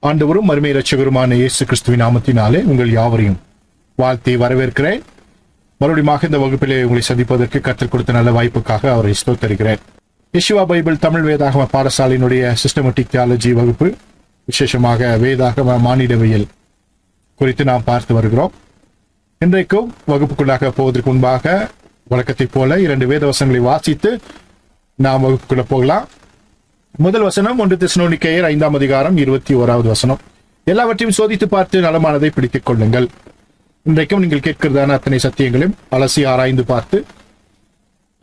ஆண்டவரும் மறுமை இரட்சகருமான இயேசு கிறிஸ்துவின் நாமத்தினாலே உங்கள் யாவரையும் வாழ்த்தி வரவேற்கிறேன். மறுபடியும் இந்த வகுப்பிலே உங்களை சந்திப்பதற்கு கற்றுக் கொடுத்த நல்ல வாய்ப்புக்காக அவரை ஸ்தோத்திரிக்கிறேன். யெஷுவா பைபிள் தமிழ் வேதாகம பாடசாலையினுடைய சிஸ்டமேட்டிக் தியாலஜி வகுப்பு, விசேஷமாக வேதாகம மானிடவியல் குறித்து நாம் பார்த்து வருகிறோம். இன்றைக்கும் வகுப்புக்குள்ளாக போவதற்கு முன்பாக வழக்கத்தைப் போல 2 வேத வசனங்களை வாசித்து நாம் வகுப்புக்குள்ள போகலாம். முதல் வசனம் 1 தெசலோனிக்கேயர் 5ஆம் அதிகாரம் 21வது வசனம். எல்லாவற்றையும் சோதித்து பார்த்து நலமானதை பிடித்துக் கொள்ளுங்கள். இன்றைக்கும் நீங்கள் கேட்கிறதான அத்தனை சத்தியங்களையும் அலசி ஆராய்ந்து பார்த்து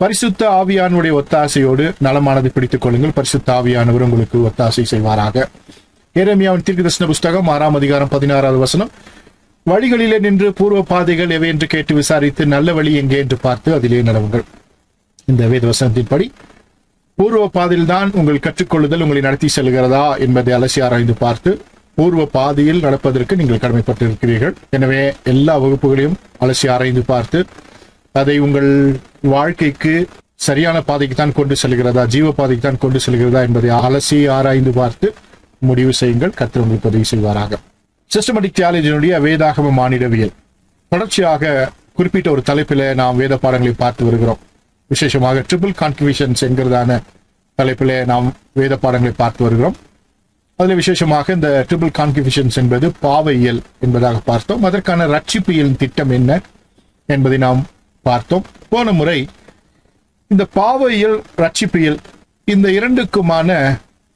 பரிசுத்த ஆவியானுடைய ஒத்தாசையோடு நலமானதை பிடித்துக் கொள்ளுங்கள். பரிசுத்த ஆவியானவர் உங்களுக்கு ஒத்தாசை செய்வாராக. எரேமியாவின் தீர்க்கதரிசன புஸ்தகம் 6ஆம் அதிகாரம் 16வது வசனம். வழிகளிலே நின்று பூர்வ பாதைகள் எவை என்று கேட்டு விசாரித்து நல்ல வழி எங்கே என்று பார்த்து அதிலே நடவுங்கள். இந்த வேத வசனத்தின்படி பூர்வ பாதையில் தான் உங்கள் கற்றுக்கொள்ளுதல் உங்களை நடத்தி செல்கிறதா என்பதை அலசி ஆராய்ந்து பார்த்து பூர்வ பாதையில் நடப்பதற்கு நீங்கள் கடமைப்பட்டிருக்கிறீர்கள். எனவே எல்லா வகுப்புகளையும் அலசி ஆராய்ந்து பார்த்து அதை உங்கள் வாழ்க்கைக்கு சரியான பாதைக்கு தான் கொண்டு செல்கிறதா, ஜீவ பாதைக்கு தான் கொண்டு செல்கிறதா என்பதை அலசி ஆராய்ந்து பார்த்து முடிவு செய்யுங்கள். கர்த்தர் உங்களுக்கு உதவி செய்வாராக. சிஸ்டமேட்டிக் தியாலஜியினுடைய வேதாகம மானிடவியல் தொடர்ச்சியாக குறிப்பிட்ட ஒரு தலைப்பில் நாம் வேத பாடங்களை பார்த்து வருகிறோம். விசேஷமாக ட்ரிபிள் கான்ட்ரிபியூஷன்ஸ் என்கிறதான தலைப்பிலே நாம் வேத பாடங்களை பார்த்து வருகிறோம். அதில் விசேஷமாக இந்த ட்ரிபிள் கான்ட்ரிபியூஷன்ஸ் என்பது பாவையியல் என்பதாக பார்த்தோம். அதற்கான ரட்சிப்பியல் திட்டம் என்ன என்பதை நாம் பார்த்தோம். போன முறை இந்த பாவையியல் ரட்சிப்பியல் இந்த இரண்டுக்குமான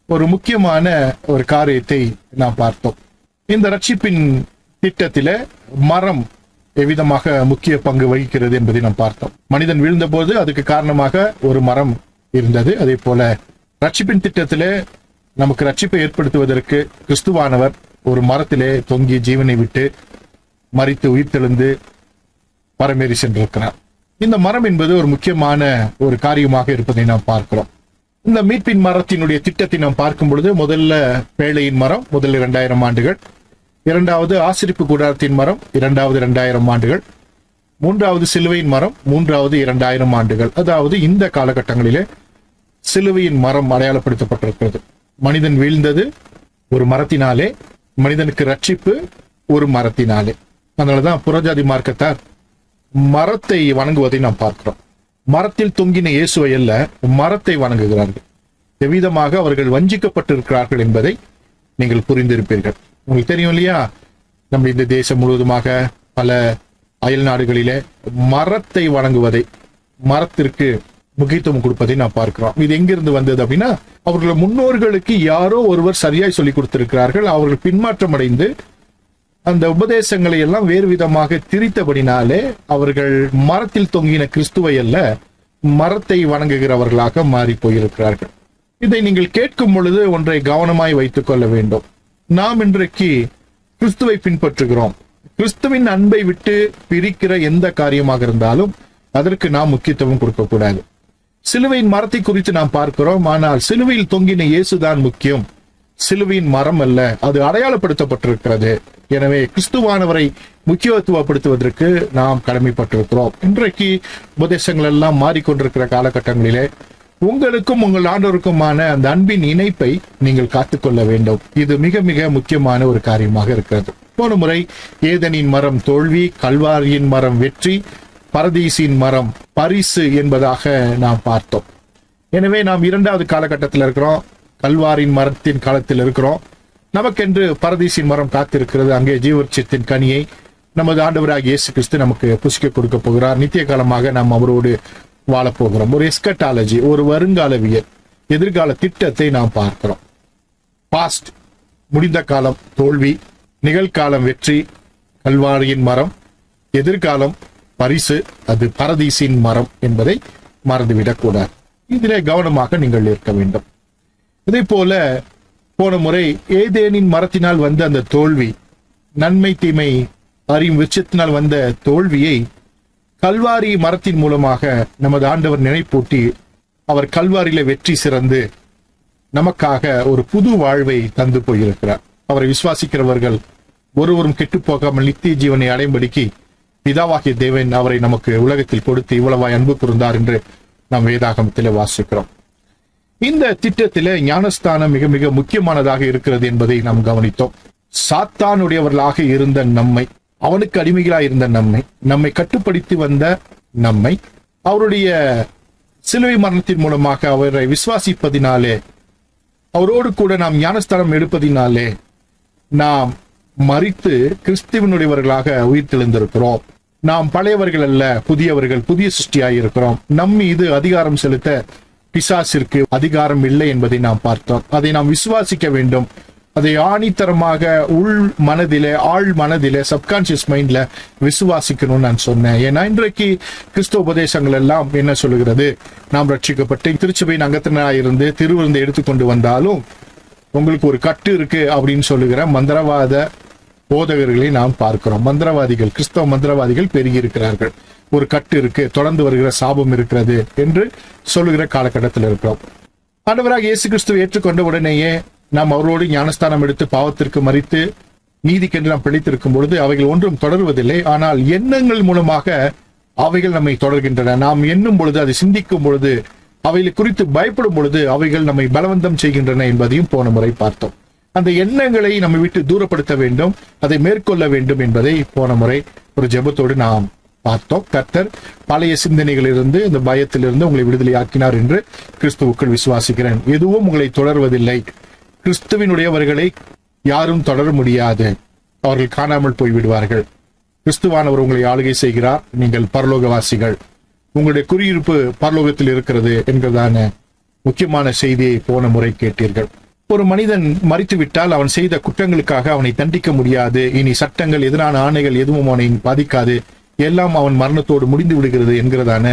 ஒரு முக்கியமான ஒரு காரியத்தை நாம் பார்த்தோம். இந்த ரட்சிப்பின் திட்டத்தில மரம் எவ்விதமாக முக்கிய பங்கு வகிக்கிறது என்பதை நாம் பார்த்தோம். மனிதன் வீழ்ந்த போது அதுக்கு காரணமாக ஒரு மரம் இருந்தது. அதே போல ரட்சிப்பின் திட்டத்திலே நமக்கு ரட்சிப்பை ஏற்படுத்துவதற்கு கிறிஸ்துவானவர் ஒரு மரத்திலே தொங்கி ஜீவனை விட்டு மரித்து உயிர்த்தெழுந்து பரமேறி சென்றிருக்கிறார். இந்த மரம் என்பது ஒரு முக்கியமான ஒரு காரியமாக இருப்பதை நாம் பார்க்கிறோம். இந்த மீட்பின் மரத்தினுடைய திட்டத்தை நாம் பார்க்கும் பொழுது முதல்ல பேழையின் மரம் முதல் 2000 ஆண்டுகள், இரண்டாவது ஆசரிப்பு கூடாரத்தின் மரம், இரண்டாவது 2000 ஆண்டுகள், மூன்றாவது சிலுவையின் மரம், மூன்றாவது 2000 ஆண்டுகள். அதாவது இந்த காலகட்டங்களிலே சிலுவையின் மரம் அடையாளப்படுத்தப்பட்டிருக்கிறது. மனிதன் வீழ்ந்தது ஒரு மரத்தினாலே, மனிதனுக்கு ரட்சிப்பு ஒரு மரத்தினாலே. அதனாலதான் புறஜாதி மார்க்கத்தார் மரத்தை வணங்குவதை நாம் பார்க்கிறோம். மரத்தில் தொங்கின இயேசுவை அல்ல, மரத்தை வணங்குகிறார்கள். எவ்விதமாக அவர்கள் வஞ்சிக்கப்பட்டிருக்கிறார்கள் என்பதை நீங்கள் புரிந்திருப்பீர்கள். உங்களுக்கு தெரியும் இல்லையா, நம்ம இந்த தேசம் முழுவதுமாக பல அயல் நாடுகளிலே மரத்தை வணங்குவதை, மரத்திற்கு முக்கியத்துவம் கொடுப்பதை நான் பார்க்கிறோம். இது எங்கிருந்து வந்தது அப்படின்னா, அவர்கள் முன்னோர்களுக்கு யாரோ ஒருவர் சரியாய் சொல்லி கொடுத்திருக்கிறார்கள். அவர்கள் பின்மாற்றம் அடைந்து அந்த உபதேசங்களை எல்லாம் வேறு விதமாக திரித்தபடினாலே அவர்கள் மரத்தில் தொங்கின கிறிஸ்துவை அல்ல, மரத்தை வணங்குகிறவர்களாக மாறி போயிருக்கிறார்கள். இதை நீங்கள் கேட்கும் பொழுது ஒன்றை கவனமாய் வைத்துக் கொள்ள வேண்டும். நாம் இன்றைக்கு கிறிஸ்துவை பின்பற்றுகிறோம். கிறிஸ்துவின் அன்பை விட்டு பிரிக்கிற எந்த காரியமாக இருந்தாலும் அதற்கு நாம் முக்கியத்துவம் கொடுக்கக்கூடாது. சிலுவையின் மரத்தை குறித்து நாம் பார்க்கிறோம். ஆனால் சிலுவையில் தொங்கின இயேசுதான் முக்கியம், சிலுவையின் மரம் அல்ல. அது அடையாளப்படுத்தப்பட்டிருக்கிறது. எனவே கிறிஸ்துவானவரை முக்கியத்துவப்படுத்துவதற்கு நாம் கடமைப்பட்டிருக்கிறோம். இன்றைக்கு உபதேசங்கள் எல்லாம் மாறிக்கொண்டிருக்கிற காலகட்டங்களிலே உங்களுக்கும் உங்கள் ஆண்டவருக்குமான அந்த அன்பின் இணைப்பை நீங்கள் காத்துக்கொள்ள வேண்டும். இது மிக மிக முக்கியமான ஒரு காரியமாக இருக்கிறது. போன முறை ஏதனின் மரம் தோல்வி, கல்வாரியின் மரம் வெற்றி, பரதீசின் மரம் பரிசு என்பதாக நாம் பார்த்தோம். எனவே நாம் 2வது காலகட்டத்தில் இருக்கிறோம். கல்வாரின் மரத்தின் காலத்தில் இருக்கிறோம். நமக்கென்று பரதீசின் மரம் காத்திருக்கிறது. அங்கே ஜீவவருட்சத்தின் கனியை நமது ஆண்டவராகிய இயேசு கிறிஸ்து நமக்கு புசிக்க கொடுக்க போகிறார். நித்திய காலமாக நாம் அவரோடு வாழப்போகிறோம். ஒரு எஸ்கட்டாலஜி, ஒரு வருங்காலவியல், எதிர்கால திட்டத்தை நாம் பார்க்கிறோம். பாஸ்ட் முடிந்த காலம் தோல்வி, நிகழ்காலம் வெற்றி, கல்வாரியின் மரம், எதிர்காலம் பரிசு, அது பரதீசின் மரம் என்பதை மறந்துவிடக்கூடாது. இதிலே கவனமாக நீங்கள் இருக்க வேண்டும். இதே போல போன முறை ஏதேனின் மரத்தினால் வந்த அந்த தோல்வி, நன்மை தீமை அறியும் விருட்சத்தினால் வந்த தோல்வியை கல்வாரி மரத்தின் மூலமாக நமது ஆண்டவர் நினைப்பூட்டி அவர் கல்வாரியில வெற்றி சிறந்து நமக்காக ஒரு புது வாழ்வை தந்து போயிருக்கிறார். அவரை விசுவாசிக்கிறவர்கள் ஒருவரும் கெட்டு போகாமல் நித்திய ஜீவனை அடையும்படிக்கு பிதாவாகிய தேவன் அவரை நமக்கு உலகத்தில் கொடுத்து இவ்வளவாய் அன்பு கூர்ந்தார் என்று நாம் வேதாகமத்தில் வாசிக்கிறோம். இந்த திட்டத்திலே ஞானஸ்தானம் மிக மிக முக்கியமானதாக இருக்கிறது என்பதை நாம் கவனித்தோம். சாத்தானுடையவர்களாக இருந்த நம்மை, அவனுக்கு அடிமைகளாக இருந்த நம்மை கட்டுப்படுத்தி வந்த நம்மை, அவருடைய சிலுவை மரணத்தின் மூலமாக அவரை விசுவாசிப்பதினாலே, அவரோடு கூட நாம் ஞானஸ்தானம் எடுப்பதினாலே நாம் மரித்து கிறிஸ்துவனுடையவர்களாக உயிர்த்தெழுந்திருக்கிறோம். நாம் பழையவர்கள் அல்ல, புதியவர்கள், புதிய சிருஷ்டியாய் இருக்கிறோம். நம் மீது அதிகாரம் செலுத்த பிசாசிற்கு அதிகாரம் இல்லை என்பதை நாம் பார்த்தோம். அதை நாம் விசுவாசிக்க வேண்டும். அதை ஆணித்தரமாக உள் மனதிலே, ஆழ் மனதிலே, சப்கான்சியஸ் மைண்ட்ல விசுவாசிக்கணும்னு நான் சொன்னேன். ஏன்னா இன்றைக்கு கிறிஸ்தவ உபதேசங்கள் எல்லாம் என்ன சொல்லுகிறது? நாம் ரட்சிக்கப்பட்டு திருச்சபையின் அங்கத்தினராக இருந்து திருவிருந்தை எடுத்துக்கொண்டு வந்தாலும் உங்களுக்கு ஒரு கட்டு இருக்கு அப்படின்னு சொல்லுகிற மந்திரவாத போதகர்களை நாம் பார்க்கிறோம். மந்திரவாதிகள், கிறிஸ்தவ மந்திரவாதிகள் பெருகி இருக்கிறார்கள். ஒரு கட்டு இருக்கு, தொடர்ந்து வருகிற சாபம் இருக்கிறது என்று சொல்லுகிற காலகட்டத்தில் இருக்கிறோம். ஆண்டவராக இயேசு கிறிஸ்துவை ஏற்றுக்கொண்ட உடனேயே நாம் அவரோடு ஞானஸ்தானம் எடுத்து பாவத்திற்கு மரித்து நீதிக்கென்று நாம் பிழைத்திருக்கும் பொழுது அவைகள் ஒன்றும் தொடர்வதில்லை. ஆனால் எண்ணங்கள் மூலமாக அவைகள் நம்மை தொடர்கின்றன. நாம் எண்ணும் பொழுது, அதை சிந்திக்கும் பொழுது, அவைகளை குறித்து பயப்படும் பொழுது அவைகள் நம்மை பலவந்தம் செய்கின்றன என்பதையும் போன முறை பார்த்தோம். அந்த எண்ணங்களை நம்மை விட்டு தூரப்படுத்த வேண்டும், அதை மேற்கொள்ள வேண்டும் என்பதை போன முறை ஒரு ஜெபத்தோடு நாம் பார்த்தோம். கர்த்தர் பழைய சிந்தனைகளிலிருந்து, இந்த பயத்திலிருந்து உங்களை விடுதலையாக்கினார் என்று கிறிஸ்துவுக்குள் விசுவாசிக்கிறேன். எதுவும் உங்களை தொடர்வதில்லை. கிறிஸ்துவினுடையவர்களை யாரும் தொடர முடியாது. அவர்கள் காணாமல் போய்விடுவார்கள். கிறிஸ்துவானவர் உங்களை ஆளுகை செய்கிறார். நீங்கள் பரலோகவாசிகள். உங்களுடைய குடியிருப்பு பரலோகத்தில் இருக்கிறது என்கிறதான முக்கியமான செய்தியை போன முறை கேட்டீர்கள். ஒரு மனிதன் மரித்து விட்டால் அவன் செய்த குற்றங்களுக்காக அவனை தண்டிக்க முடியாது. இனி சட்டங்கள், எதிரான ஆணைகள் எதுவும் அவனை பாதிக்காது. எல்லாம் அவன் மரணத்தோடு முடிந்து விடுகிறது என்கிறதான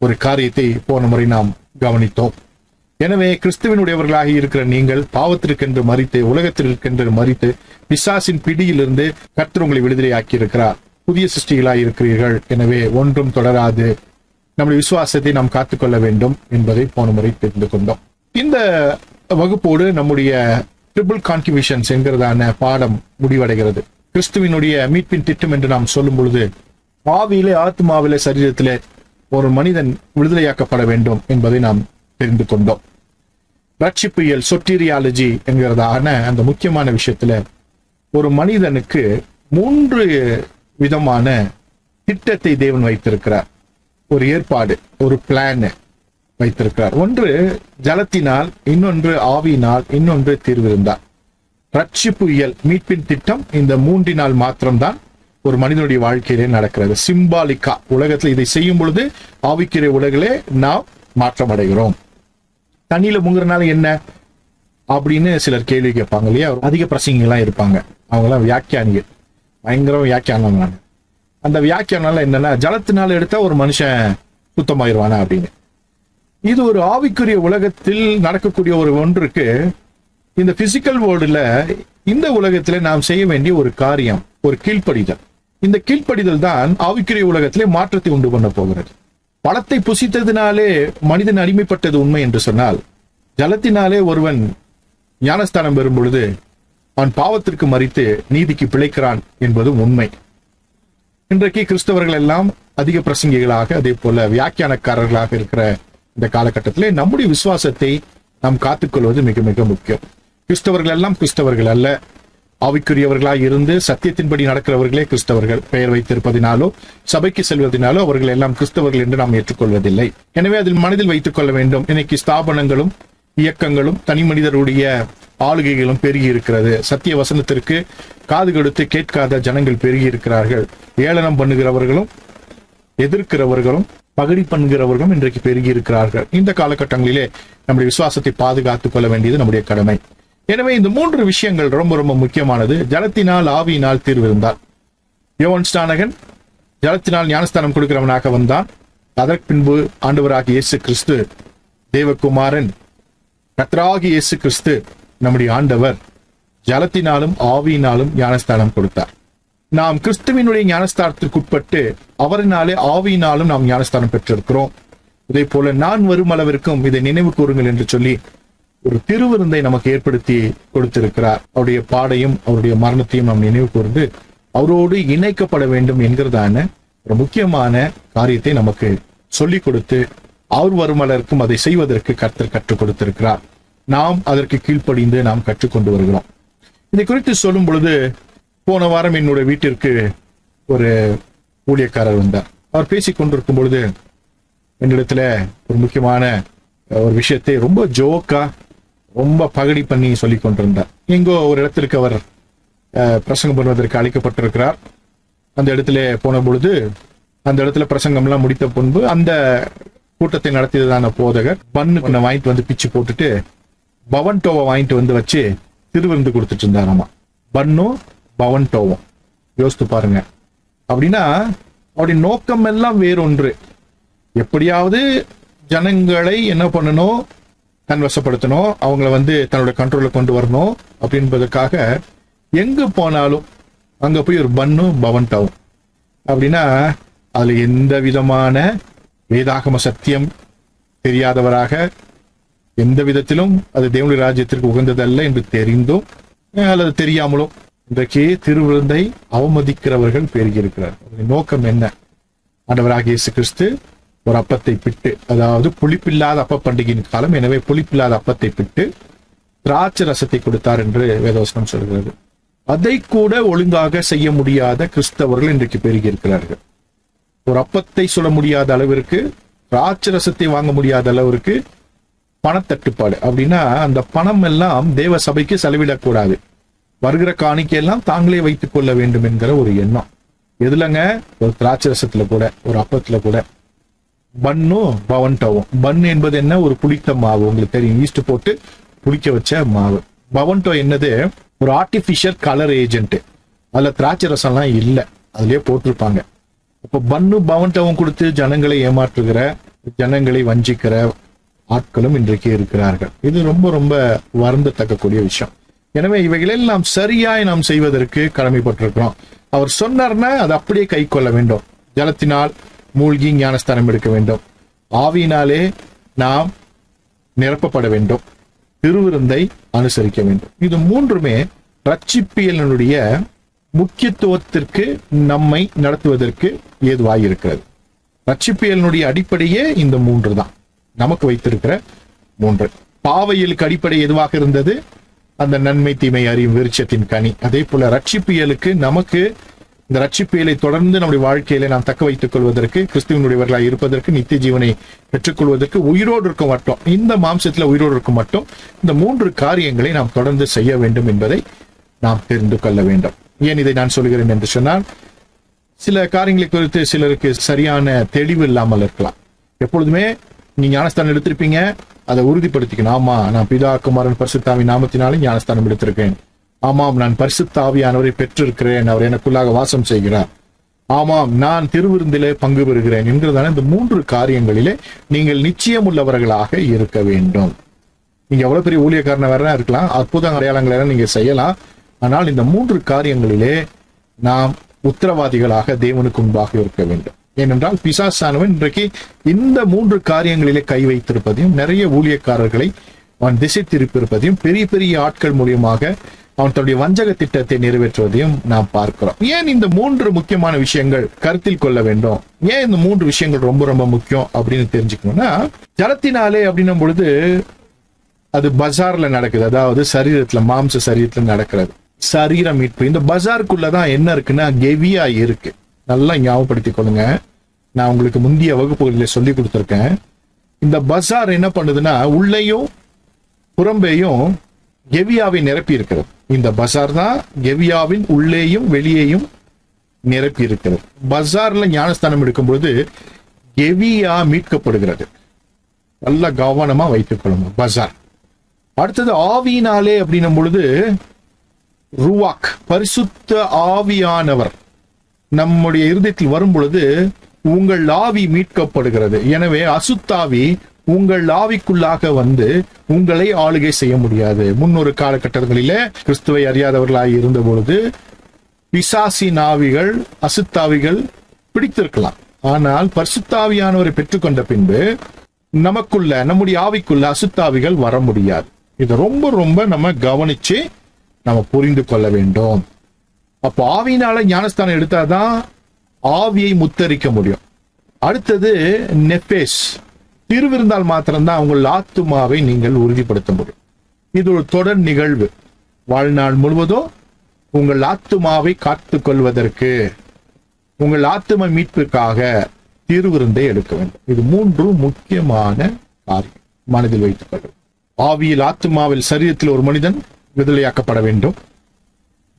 ஒரு காரியத்தை போன முறை நாம் கவனித்தோம். எனவே கிறிஸ்துவனுடையவர்களாக இருக்கிற நீங்கள் பாவத்திற்கென்று மரித்து, உலகத்திற்கென்று மரித்து, பிசாசின் பிடியிலிருந்து கர்த்தர் உங்களை விடுதலையாக்கி இருக்கிறார். புதிய சிருஷ்டிகளாய் இருக்கிறீர்கள். எனவே ஒன்றும் தொடராது. நம்முடைய விசுவாசத்தை நாம் காத்துக்கொள்ள வேண்டும் என்பதை போன முறை தெரிந்து கொண்டோம். இந்த வகுப்போடு நம்முடைய ட்ரிபிள் கான்ட்ரிபியூஷன்ஸ் என்கிறதான பாடம் முடிவடைகிறது. கிறிஸ்துவினுடைய மீட்பின் திட்டம் என்று நாம் சொல்லும் பொழுது ஆவியிலே, ஆத்மாவிலே, சரீரத்திலே ஒரு மனிதன் விடுதலையாக்கப்பட வேண்டும் என்பதை நாம் தெரிந்து கொண்டோம். ரட்சிப்பியல், சொட்டீரியாலஜி என்கிறதான அந்த முக்கியமான விஷயத்துல ஒரு மனிதனுக்கு 3 விதமான திட்டத்தை தேவன் வைத்திருக்கிறார். ஒரு ஏற்பாடு, ஒரு பிளான் வைத்திருக்கிறார். ஒன்று ஜலத்தினால், இன்னொன்று ஆவியினால், இன்னொன்று தீர்விருந்தார். ரட்சிப்பியல், மீட்பின் திட்டம், இந்த 3 மாத்திரம்தான் ஒரு மனிதனுடைய வாழ்க்கையிலே நடக்கிறது. சிம்பாலிக்கா உலகத்தில் இதை செய்யும் பொழுது ஆவிக்கிற உலகிலே நாம் மாற்றம் அடைகிறோம். தண்ணியில முங்குறனால என்ன அப்படின்னு சிலர் கேள்வி கேட்பாங்க இல்லையா? அதிக பிரசங்கிகள்லாம் இருப்பாங்க. அவங்கெல்லாம் வியாக்கியானிகள், பயங்கர வியாக்கியானம். அந்த வியாக்கியானால என்னன்னா, ஜலத்தினால எடுத்தா ஒரு மனுஷன் சுத்தமாயிருவானா அப்படின்னு. இது ஒரு ஆவிக்குரிய உலகத்தில் நடக்கக்கூடிய ஒரு ஒன்றுக்கு இந்த பிசிக்கல் வேர்ல்டுல, இந்த உலகத்திலே நாம் செய்ய வேண்டிய ஒரு காரியம், ஒரு கீழ்ப்படிதல். இந்த கீழ்ப்படிதல் தான் ஆவிக்குரிய உலகத்திலே மாற்றத்தை உண்டு பண்ண போகிறது. பழத்தை புசித்ததினாலே மனிதன் அடிமைப்பட்டது உண்மை என்று சொன்னால், ஜலத்தினாலே ஒருவன் ஞானஸ்தானம் பெறும் பொழுது அவன் பாவத்திற்கு மரித்து நீதிக்கு பிழைக்கிறான் என்பதும் உண்மை. இன்றைக்கு கிறிஸ்தவர்கள் எல்லாம் அதிக பிரசங்கிகளாக, அதே போல வியாக்கியானக்காரர்களாக இருக்கிற இந்த காலகட்டத்திலே நம்முடைய விசுவாசத்தை நாம் காத்துக்கொள்வது மிக மிக முக்கியம். கிறிஸ்தவர்கள் எல்லாம் கிறிஸ்தவர்கள் அல்ல. ஆவிக்குரியவர்களாய் இருந்து சத்தியத்தின்படி நடக்கிறவர்களே கிறிஸ்தவர்கள். பெயர் வைத்திருப்பதினாலோ சபைக்கு செல்வதனாலோ அவர்கள் எல்லாம் கிறிஸ்தவர்கள் என்று நாம் ஏற்றுக்கொள்வதில்லை. எனவே அதில் மனதில் வைத்துக் கொள்ள வேண்டும். இன்னைக்கு ஸ்தாபனங்களும் இயக்கங்களும் தனி மனிதருடைய ஆளுகைகளும் பெருகி இருக்கிறது. சத்திய வசனத்திற்கு காது கொடுத்து கேட்காத ஜனங்கள் பெருகி இருக்கிறார்கள். ஏளனம் பண்ணுகிறவர்களும் எதிர்க்கிறவர்களும் பகடி பண்ணுகிறவர்களும் இன்றைக்கு பெருகி இருக்கிறார்கள். இந்த காலகட்டங்களிலே நம்முடைய விசுவாசத்தை பாதுகாத்துக் கொள்ள வேண்டியது நம்முடைய கடமை. எனவே இந்த 3 விஷயங்கள் ரொம்ப ரொம்ப முக்கியமானது. ஜலத்தினால், ஆவியினால் தீர்விருந்தார். யோவான் ஸ்நானகன் ஜலத்தினால் ஞானஸ்தானம் கொடுக்கிறவனாக வந்தான். அதற்கு பின்பு ஆண்டவராகிய இயேசு கிறிஸ்து, தேவகுமாரன், கர்த்தராகிய இயேசு கிறிஸ்து நம்முடைய ஆண்டவர் ஜலத்தினாலும் ஆவியினாலும் ஞானஸ்தானம் கொடுத்தார். நாம் கிறிஸ்துவினுடைய ஞானஸ்தானத்திற்குட்பட்டு அவரினாலே ஆவியினாலும் நாம் ஞானஸ்தானம் பெற்றிருக்கிறோம். இதே போல நான் வரும் அளவிற்கும் இதை நினைவு கூறுங்கள் என்று சொல்லி ஒரு திருவிருந்தை நமக்கு ஏற்படுத்தி கொடுத்திருக்கிறார். அவருடைய பாடையும் அவருடைய மரணத்தையும் நாம் நினைவு கூர்ந்து அவரோடு இணைக்கப்பட வேண்டும் என்கிறதான ஒரு முக்கியமான காரியத்தை நமக்கு சொல்லிக் கொடுத்து அவர் வரும் வரைக்கும் அதை செய்வதற்கு கர்த்தர் கற்றுக் கொடுத்திருக்கிறார். நாம் அதற்கு கீழ்ப்படிந்து நாம் கற்றுக்கொண்டு வருகிறோம். இதை குறித்து சொல்லும் பொழுது, போன வாரம் என்னுடைய வீட்டிற்கு ஒரு ஊழியக்காரர் வந்தார். அவர் பேசிக் கொண்டிருக்கும் பொழுது என்னிடத்துல ஒரு முக்கியமான ஒரு விஷயத்தை ரொம்ப ஜோக்கா, ரொம்ப பகடி பண்ணி சொல்லிக் கொண்டிருந்தார். எங்கோ ஒரு இடத்திற்கு அவர் பிரசங்கம் பண்ணுவதற்கு அழைக்கப்பட்டிருக்கிறார். அந்த இடத்துல போன பொழுது, அந்த இடத்துல பிரசங்கம் எல்லாம் முடித்த பின்பு அந்த கூட்டத்தை நடத்தியதான போதகர் பன்னு வாங்கிட்டு வந்து பிச்சு போட்டுட்டு பவன்டோவை வாங்கிட்டு வந்து வச்சு திருவிருந்து கொடுத்துட்டு இருந்தாராமா. பன்னும் பவன்டோவும் யோசித்து பாருங்க. அப்படின்னா அவருடைய நோக்கம் எல்லாம் வேறொன்று. எப்படியாவது ஜனங்களை என்ன பண்ணணும், தன் வசப்படுத்தணும், அவங்கள தன்னோட கண்ட்ரோல கொண்டு வரணும் அப்படின்றதுக்காக எங்க போனாலும் அங்க போய் ஒரு பன்னும் பவன்டோவும். அப்படின்னா அதுல எந்த விதமான வேதாகம சத்தியம் தெரியாதவராக, எந்த விதத்திலும் அது தேவனுடைய ராஜ்யத்திற்கு உகந்ததல்ல என்று தெரிந்தும் அல்லது தெரியாமலும் இன்றைக்கு திருவிருந்தை அவமதிக்கிறவர்கள் பெருகியிருக்கிறார்கள். நோக்கம் என்ன? ஆண்டவராகிய இயேசு கிறிஸ்து ஒரு அப்பத்தை பிட்டு, அதாவது புளிப்பில்லாத அப்ப பண்டிகையின் காலம், எனவே புளிப்பில்லாத அப்பத்தை பிட்டு திராட்சை ரசத்தை கொடுத்தார் என்று வேதவசனம் சொல்கிறது. அதை கூட ஒழுங்காக செய்ய முடியாத கிறிஸ்தவர்கள் இன்றைக்கு பெருகியிருக்கிறார்கள். ஒரு அப்பத்தை சொல்ல முடியாத அளவிற்கு, திராட்சை ரசத்தை வாங்க முடியாத அளவிற்கு பணத்தட்டுப்பாடு. அப்படின்னா அந்த பணம் எல்லாம் தேவ சபைக்கு செலவிடக்கூடாது, வருகிற காணிக்கையெல்லாம் தாங்களே வைத்துக் கொள்ள வேண்டும் என்கிற ஒரு எண்ணம். எதுலங்க? ஒரு திராட்சை ரசத்துல கூட, ஒரு அப்பத்துல கூட. பன்னும் பவன்டோவும். பன் என்பது என்ன? ஒரு புளித்த மாவு, உங்களுக்கு தெரியும், ஈஸ்ட் போட்டு புளிக்க வச்ச மாவு. பவன்டோ என்னது? ஒரு ஆர்டிபிஷியல் கலர் ஏஜென்ட். அதுல திராட்சை ரசம்லாம் இல்லை, அதுலயே போட்டிருப்பாங்க. அப்ப பன்னு பவன்டோவும் கொடுத்து ஜனங்களை ஏமாற்றுகிற, ஜனங்களை வஞ்சிக்கிற ஆட்களும் இன்றைக்கு இருக்கிறார்கள். இது ரொம்ப ரொம்ப வருந்தத்தக்கக்கூடிய விஷயம். எனவே இவைகளெல்லாம் சரியாய் நாம் செய்வதற்கு கடமைப்பட்டிருக்கிறோம். அவர் சொன்னார்னா அதை அப்படியே கை கொள்ள வேண்டும். ஜலத்தினால் மூழ்கி ஞானஸ்தானம் எடுக்க வேண்டும், ஆவியினாலே நாம் நிரப்பப்பட வேண்டும், திருவிருந்தை அனுசரிக்க வேண்டும். இது மூன்றுமே ரட்சிப்பியலினுடைய முக்கியத்துவத்திற்கு நம்மை நடத்துவதற்கு ஏதுவாயிருக்கிறது. ரட்சிப்பியலினுடைய அடிப்படையே இந்த மூன்று தான், நமக்கு வைத்திருக்கிற மூன்று. பாவையலுக்கு அடிப்படை எதுவாக இருந்தது? அந்த நன்மை தீமை அறியும் விருட்சத்தின் கனி. அதே போல ரட்சிப்பியலுக்கு, நமக்கு இந்த ரட்சிப்பியலை தொடர்ந்து நம்முடைய வாழ்க்கையில நாம் தக்க வைத்துக் கொள்வதற்கு, கிறிஸ்துவனுடையவர்களாக இருப்பதற்கு, நித்திய ஜீவனை பெற்றுக்கொள்வதற்கு, உயிரோடு இருக்க மட்டும், இந்த மாம்சத்துல உயிரோடு இருக்க மட்டும் இந்த மூன்று காரியங்களை நாம் தொடர்ந்து செய்ய வேண்டும் என்பதை நாம் தெரிந்து கொள்ள வேண்டும். ஏன் இதை நான் சொல்கிறேன் என்று சொன்னால், சில காரியங்களை குறித்து சிலருக்கு சரியான தெளிவு இல்லாமல் இருக்கலாம். எப்பொழுதுமே நீங்க ஞானஸ்தானம் எடுத்திருப்பீங்க, அதை உறுதிப்படுத்திக்கணும். ஆமா, நான் பிதா குமாரன் பரிசுத்தாவின் நாமத்தினாலே ஞானஸ்தானம் எடுத்திருக்கேன். ஆமாம், நான் பரிசுத்த ஆவியானவரை பெற்றிருக்கிறேன், அவர் எனக்குள்ளாக வாசம் செய்கிறார். ஆமாம், நான் திருவிருந்திலே பங்கு பெறுகிறேன் என்கிறதான இந்த மூன்று காரியங்களிலே நீங்கள் நிச்சயம் உள்ளவர்களாக இருக்க வேண்டும். நீங்க எவ்வளவு பெரிய ஊழியக்காரன வேற இருக்கலாம், அற்புத அடையாளங்களை நீங்க செய்யலாம். ஆனால் இந்த மூன்று காரியங்களிலே நாம் உத்தரவாதிகளாக தேவனுக்கு முன்பாக இருக்க வேண்டும். ஏனென்றால் பிசாசானவன் இன்றைக்கு இந்த மூன்று காரியங்களிலே கை வைத்திருப்பதையும், நிறைய ஊழியக்காரர்களை அவன் திசை திருப்பியிருப்பதையும், பெரிய பெரிய ஆட்கள் மூலியமாக அவன் தன்னுடைய வஞ்சக திட்டத்தை நிறைவேற்றுவதையும் நாம் பார்க்கிறோம். ஏன் இந்த மூன்று முக்கியமான விஷயங்கள் கருத்தில் கொள்ள வேண்டும்? ஏன் இந்த மூன்று விஷயங்கள் ரொம்ப ரொம்ப முக்கியம் அப்படின்னு தெரிஞ்சுக்கணும்னா, ஜலத்தினாலே அப்படின்னும் பொழுது அது பஜார்ல நடக்குது, அதாவது சரீரத்துல, மாம்ச சரீரத்துல நடக்கிறது. சரீர மீட்பு இந்த பஜாருக்குள்ளதான் என்ன இருக்குன்னா கெவியா இருக்கு. நல்லா ஞாபகப்படுத்திக் கொள்ளுங்க, நான் உங்களுக்கு முந்தைய வகுப்புகளில் சொல்லி கொடுத்திருக்கேன். இந்த பஜார் என்ன பண்ணுதுன்னா உள்ளேயும் புறம்பேயும் கெவியாவை நிரப்பி இருக்கிறது. இந்த பஜார் தான் கெவியாவின் உள்ளேயும் வெளியேயும் நிரப்பி இருக்கிறது. பஜார்ல ஞானஸ்தானம் எடுக்கும் பொழுது கெவியா மீட்கப்படுகிறது. நல்ல கவனமா வைத்துக் கொள்ளுங்க. பஜார் அடுத்தது ஆவியினாலே அப்படின்னும் பொழுது ருவாக், பரிசுத்த ஆவியானவர் நம்முடைய இருதயத்தில் வரும் பொழுது உங்கள் ஆவி மீட்கப்படுகிறது. எனவே அசுத்தாவி உங்கள் ஆவிக்குள்ளாக வந்து உங்களை ஆளுகை செய்ய முடியாது. முன்னொரு காலகட்டங்களிலே கிறிஸ்துவை அறியாதவர்களாக இருந்த பொழுது பிசாசின் ஆவிகள், அசுத்தாவிகள் பிடித்திருக்கலாம். ஆனால் பரிசுத்தாவியானவரை பெற்றுக்கொண்ட பின்பு நமக்குள்ள, நம்முடைய ஆவிக்குள்ள அசுத்தாவிகள் வர முடியாது. இதை ரொம்ப ரொம்ப நம்ம கவனிச்சு நம்ம புரிந்து கொள்ள வேண்டும். அப்போ ஆவியினால ஞானஸ்தானம் எடுத்தாதான் ஆவியை முத்தரிக்க முடியும். அடுத்தது நெபேஸ், திருவிருந்தால் மாத்திரம்தான் உங்கள் ஆத்துமாவை நீங்கள் உறுதிப்படுத்த முடியும். இது ஒரு தொடர் நிகழ்வு. வாழ்நாள் முழுவதும் உங்கள் ஆத்துமாவை காத்துக் கொள்வதற்கு, உங்கள் ஆத்தும மீட்பிற்காக திருவிருந்தை எடுக்க வேண்டும். இது 3 முக்கியமான காரியம் மனதில் வைத்துக் கொள்ளும். ஆவியில், ஆத்துமாவில், சரீரத்தில் ஒரு மனிதன் விடுதலையாக்கப்பட வேண்டும்.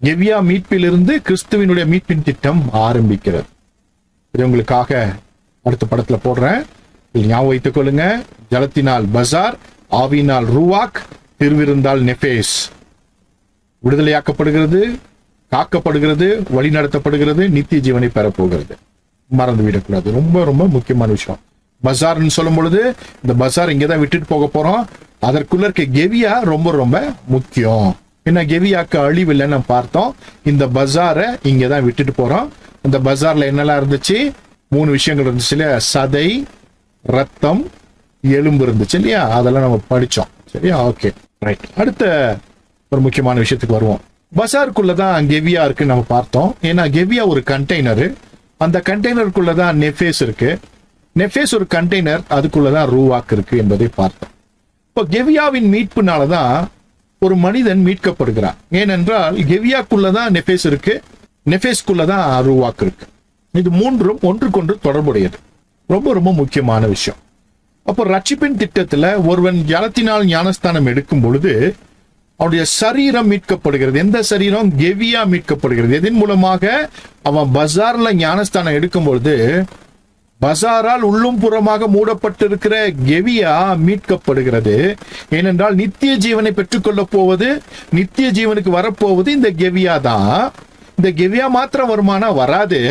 கெவியா மீட்பிலிருந்து கிறிஸ்துவினுடைய மீட்பின் திட்டம் ஆரம்பிக்கிறது. இது உங்களுக்காக அடுத்த படத்துல போடுறேன், ஞாபகம் வைத்துக் கொள்ளுங்க. ஜலத்தினால் பசார், ஆவியினால் ரூவாக், திருவிருந்தால் நெஃபேஸ். விடுதலையாக்கப்படுகிறது, காக்கப்படுகிறது, வழி நடத்தப்படுகிறது, நித்திய ஜீவனை பெறப்போகிறது. மறந்து விடக்கூடாது. ரொம்ப ரொம்ப முக்கியமான விஷயம். பசார்னு சொல்லும் பொழுது இந்த பசார் இங்கதான் விட்டுட்டு போக போறோம். அதற்குள்ள இருக்க கெவியா ரொம்ப ரொம்ப முக்கியம். ஏன்னா கெவியாக்கு அழிவு இல்லைன்னு நம்ம பார்த்தோம். இந்த பசாரை இங்கதான் விட்டுட்டு போறோம். அந்த பசார்ல என்னெல்லாம் இருந்துச்சு? 3 விஷயங்கள் இருந்துச்சு இல்லையா? சதை, ரத்தம், எலும்பு இருந்துச்சு இல்லையா? அதெல்லாம் நம்ம படிச்சோம். சரியா? Okay, right. அடுத்த ஒரு முக்கியமான விஷயத்துக்கு வருவோம். பசாருக்குள்ளதான் கெவியா இருக்குன்னு நம்ம பார்த்தோம். ஏன்னா கெவியா ஒரு கண்டெய்னர், அந்த கண்டெய்னருக்குள்ளதான் நெஃபேஸ் இருக்கு. நெஃபேஸ் ஒரு கண்டெய்னர், அதுக்குள்ளதான் ரூவாக் இருக்கு என்பதை பார்த்தோம். இப்போ கெவியாவின் மீட்புனாலதான் ஒரு மனிதன் மீட்கப்படுகிறான். ஏனென்றால் கெவியாக்குள்ளதான் நெஃபேஸ் இருக்கு, நெஃபேஸ்க்குள்ளதான் ரூவாக் இருக்கு. இது 3ம் ஒன்றுக்கொன்று தொடர்புடையது. ரொம்ப ரொம்ப முக்கியமான விஷயம். அப்போ ரட்சிப்பின் திட்டத்துல ஒருவன் ஜலத்தினால் ஞானஸ்தானம் எடுக்கும் பொழுது அவனுடைய சரீரம் மீட்கப்படுகிறது. எந்த சரீரம்? கெவியா மீட்கப்படுகிறது. இதன் மூலமாக அவன் பசார்ல ஞானஸ்தானம் எடுக்கும் பொழுது பசாரால் உள்ளும் புறமாக மூடப்பட்டிருக்கிற கெவியா மீட்கப்படுகிறது. ஏனென்றால் நித்திய ஜீவனை பெற்றுக்கொள்ள போவது, நித்திய ஜீவனுக்கு வரப்போவது இந்த கெவியா தான். இந்த கெவியா மாத்திரம் வருமானா வராது.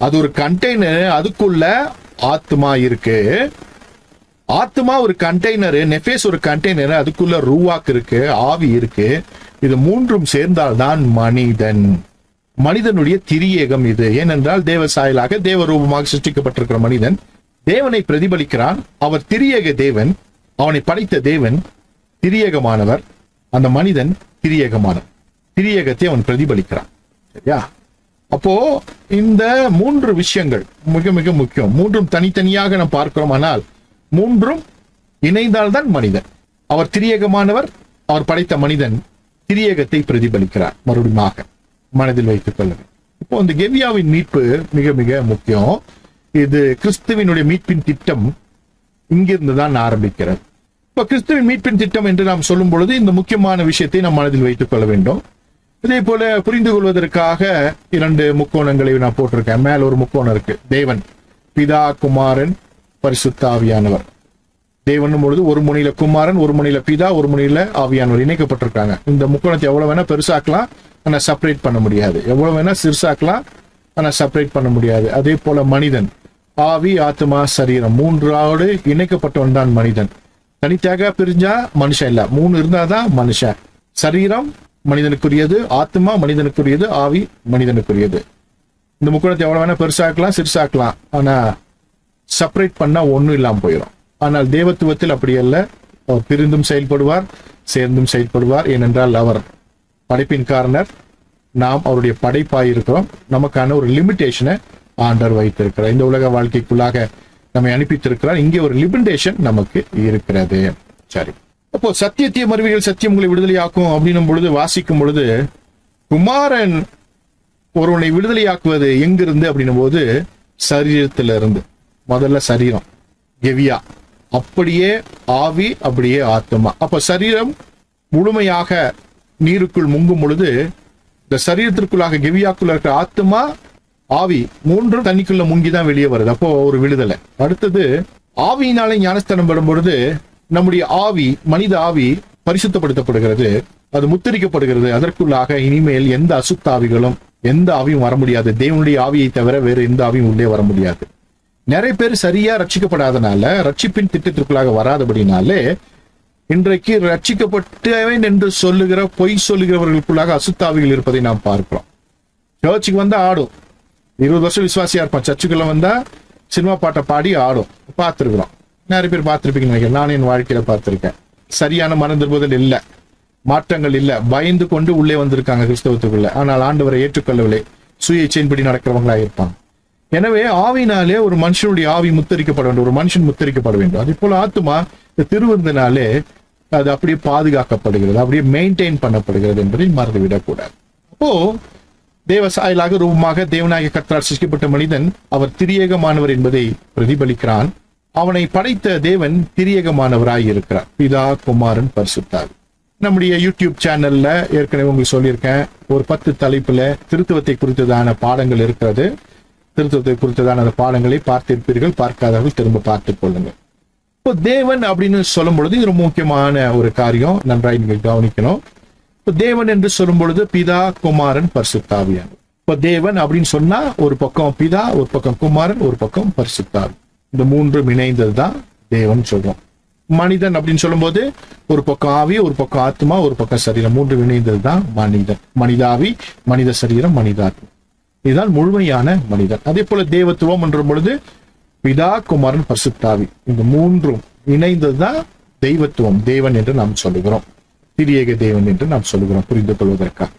அது ஒரு கண்டெய்னர், அதுக்குள்ள ஆத்மா இருக்கு. ஆத்மா ஒரு கண்டெய்னர், நெஃபேஸ் ஒரு கண்டெய்னர், அதுக்குள்ள ரூவாக் இருக்கு, ஆவி இருக்கு. இது 3ம் சேர்ந்தால்தான் மனிதன். மனிதனுடைய திரியேகம் இது. ஏனென்றால் தேவ சாயலாக, தேவ ரூபமாக சிருஷ்டிக்கப்பட்டிருக்கிற மனிதன் தேவனை பிரதிபலிக்கிறான். அவர் திரியேக தேவன், அவனை படைத்த தேவன் திரியேகமானவர். அந்த மனிதன் திரியேகமானவர், திரியேகத்தை அவன் பிரதிபலிக்கிறான். சரியா? அப்போ இந்த 3 விஷயங்கள் மிக மிக முக்கியம். 3ம் தனித்தனியாக நாம் பார்க்கிறோம், ஆனால் 3ம் இணைந்தால்தான் மனிதன். அவர் திரியேகமானவர், அவர் படைத்த மனிதன் திரியேகத்தை பிரதிபலிக்கிறார். மறுபடியும் மனதில் வைத்துக் கொள்ளுங்கள். இப்போ இந்த கெவியாவின் மீட்பு மிக மிக முக்கியம். இது கிறிஸ்துவினுடைய மீட்பின் திட்டம் இங்கிருந்து தான் ஆரம்பிக்கிறது. இப்ப கிறிஸ்துவின் மீட்பின் திட்டம் என்று நாம் சொல்லும் பொழுது இந்த முக்கியமான விஷயத்தை நாம் மனதில் வைத்துக் கொள்ள வேண்டும். இதே போல புரிந்து கொள்வதற்காக 2 முக்கோணங்களை நான் போட்டிருக்கேன். மேல ஒரு முக்கோணம் இருக்கு, தேவன், பிதா, குமாரன், பரிசுத்த ஆவியானவர். தேவன் பொழுது ஒரு முனையில குமாரன், ஒரு முனையில பிதா, ஒரு முனையில ஆவியானவர் இணைக்கப்பட்டிருக்காங்க. இந்த முக்கோணத்தை எவ்வளவு வேணா பெருசாக்கலாம், ஆனா செப்பரேட் பண்ண முடியாது. எவ்வளவு வேணா சிறுசாக்கலாம், ஆனா செப்பரேட் பண்ண முடியாது. அதே போல மனிதன், ஆவி, ஆத்மா, சரீரம் 3ஆவோடு இணைக்கப்பட்டவன் தான் மனிதன். தனித்தாக பிரிஞ்சா மனுஷன் இல்ல, 3 இருந்தாதான் மனுஷன். சரீரம் மனிதனுக்குரியது, ஆத்மா மனிதனுக்குரியது, ஆவி மனிதனுக்குரியது. இந்த முக்கோணத்தை எவ்வளவு வேணா பெருசாக்கலாம், சிறுசாக்கலாம், ஆனா செப்பரேட் பண்ணா ஒண்ணும் இல்லாம போயிடும். ஆனால் தேவத்துவத்தில் அப்படி அல்ல. அவர் பிரிந்தும் செயல்படுவார், சேர்ந்தும் செயல்படுவார். ஏனென்றால் அவர் படைப்பின் காரணர், நாம் அவருடைய படைப்பாயிருக்கிறோம். நமக்கான ஒரு லிமிட்டேஷனை ஆண்டவர் வைத்திருக்கிறார். இந்த உலக வாழ்க்கைக்குள்ளாக நம்மை அனுப்பித்திருக்கிறார். இங்கே ஒரு லிமிட்டேஷன் நமக்கு இருக்கிறது. சரி, அப்போ சத்தியத்திய மறுவிகள் சத்தியம் உங்களை விடுதலையாக்கும் அப்படின்னும் பொழுது வாசிக்கும் பொழுது குமாரன் ஒருவனை விடுதலையாக்குவது எங்கிருந்து அப்படின்னும் போது சரீரத்திலிருந்து. முதல்ல சரீரம் கெவியா, அப்படியே ஆவி, அப்படியே ஆத்மா. அப்ப சரீரம் முழுமையாக நீருக்குள் முங்கும் பொழுது இந்த சரீரத்திற்குள்ளாக கெவியாக்குள்ள இருக்கிற ஆத்மா, ஆவி 3 தண்ணிக்குள்ள முங்கிதான் வெளியே வருது. அப்போ ஒரு விடுதலை. அடுத்தது ஆவியினாலே ஞானஸ்தானம் பெறும் பொழுது நம்முடைய ஆவி, மனித ஆவி பரிசுத்தப்படுத்தப்படுகிறது, அது முத்திரிக்கப்படுகிறது. அதற்குள்ளாக இனிமேல் எந்த அசுத்தாவிகளும், எந்த ஆவியும் வர முடியாது. தேவனுடைய ஆவியை தவிர வேறு எந்த ஆவியும் உள்ளே வர முடியாது. நிறைய பேர் சரியா ரட்சிக்கப்படாதனால, ரட்சிப்பின் திட்டத்திற்குள்ளாக வராதபடினாலே இன்றைக்கு ரட்சிக்கப்பட்டவன் என்று சொல்லுகிற பொய் சொல்லுகிறவர்களுக்குள்ளாக அசுத்தாவிகள் இருப்பதை நாம் பார்க்கிறோம். சர்ச்சுக்கு வந்தா ஆடும், 20 வருஷம் விசுவாசியா இருப்பான். சர்ச்சுக்குள்ள வந்தா சினிமா பாட்டை பாடி ஆடும், பார்த்திருக்கிறோம். நிறைய பேர் பார்த்திருப்பீங்கன்னு நினைக்கிறேன். நான் என் வாழ்க்கையில பார்த்திருக்கேன். சரியான மனம் திரும்புதல் இல்ல, மாற்றங்கள் இல்ல, பயந்து கொண்டு உள்ளே வந்திருக்காங்க கிறிஸ்தவத்துக்குள்ள. ஆனால் ஆண்டவரை ஏற்றுக்கொள்ளவில்லை, சுய இச்சையின்படி நடக்கிறவங்களா இருப்பாங்க. எனவே ஆவினாலே ஒரு மனுஷனுடைய ஆவி முத்தரிக்கப்பட வேண்டும், ஒரு மனுஷன் முத்தரிக்கப்பட வேண்டும். அதே போல ஆத்துமா இந்த திருவிருந்தினாலே அது அப்படியே பாதுகாக்கப்படுகிறது, அப்படியே மெயின்டைன் பண்ணப்படுகிறது என்பதை மறந்துவிடக்கூடாது. அப்போ தேவ சாயலாக ரூபமாக தேவனாகிய கர்த்தரால் சிருஷ்டிக்கப்பட்ட மனிதன் அவர் திரியேகமானவர் என்பதை பிரதிபலிக்கிறான். அவனை படைத்த தேவன் திரியேகமானவராய் இருக்கிறார், பிதா, குமாரன், பரிசுத்தாவி. நம்முடைய யூடியூப் சேனல்ல ஏற்கனவே உங்களுக்கு சொல்லியிருக்கேன், ஒரு 10 தலைப்புல திருத்துவத்தை குறித்ததான பாடங்கள் இருக்கிறது. திருத்துவத்தை குறித்ததான அந்த பாடங்களை பார்த்திருப்பீர்கள், பார்க்காதவர்கள் திரும்ப பார்த்துக் கொள்ளுங்கள். இப்போ தேவன் அப்படின்னு சொல்லும் பொழுது இது ரொம்ப முக்கியமான ஒரு காரியம், நன்றாய் நீங்கள் கவனிக்கணும். இப்போ தேவன் என்று சொல்லும் பொழுது பிதா, குமாரன், பரிசுத்தாவியானவர். இப்போ தேவன் அப்படின்னு சொன்னா ஒரு பக்கம் பிதா, ஒரு பக்கம் குமாரன், ஒரு பக்கம் பரிசுத்தாவி. இந்த மூன்றும் இணைந்ததுதான் தேவன் சொல்றோம். மனிதன் அப்படின்னு சொல்லும் போது ஒரு பக்கம் ஆவி, ஒரு பக்கம் ஆத்மா, ஒரு பக்கம் சரீரம், மூன்று இணைந்ததுதான் மனிதன். மனிதாவி, மனித சரீரம், மனிதாத்மா, இதுதான் முழுமையான மனிதன். அதே போல தேவத்துவம் என்ற பொழுது பிதா, குமாரன், பரிசுத்தாவி, இந்த மூன்றும் இணைந்ததுதான் தெய்வத்துவம், தேவன் என்று நாம் சொல்லுகிறோம், திரியேக தேவன் என்று நாம் சொல்லுகிறோம் புரிந்து கொள்வதற்காக.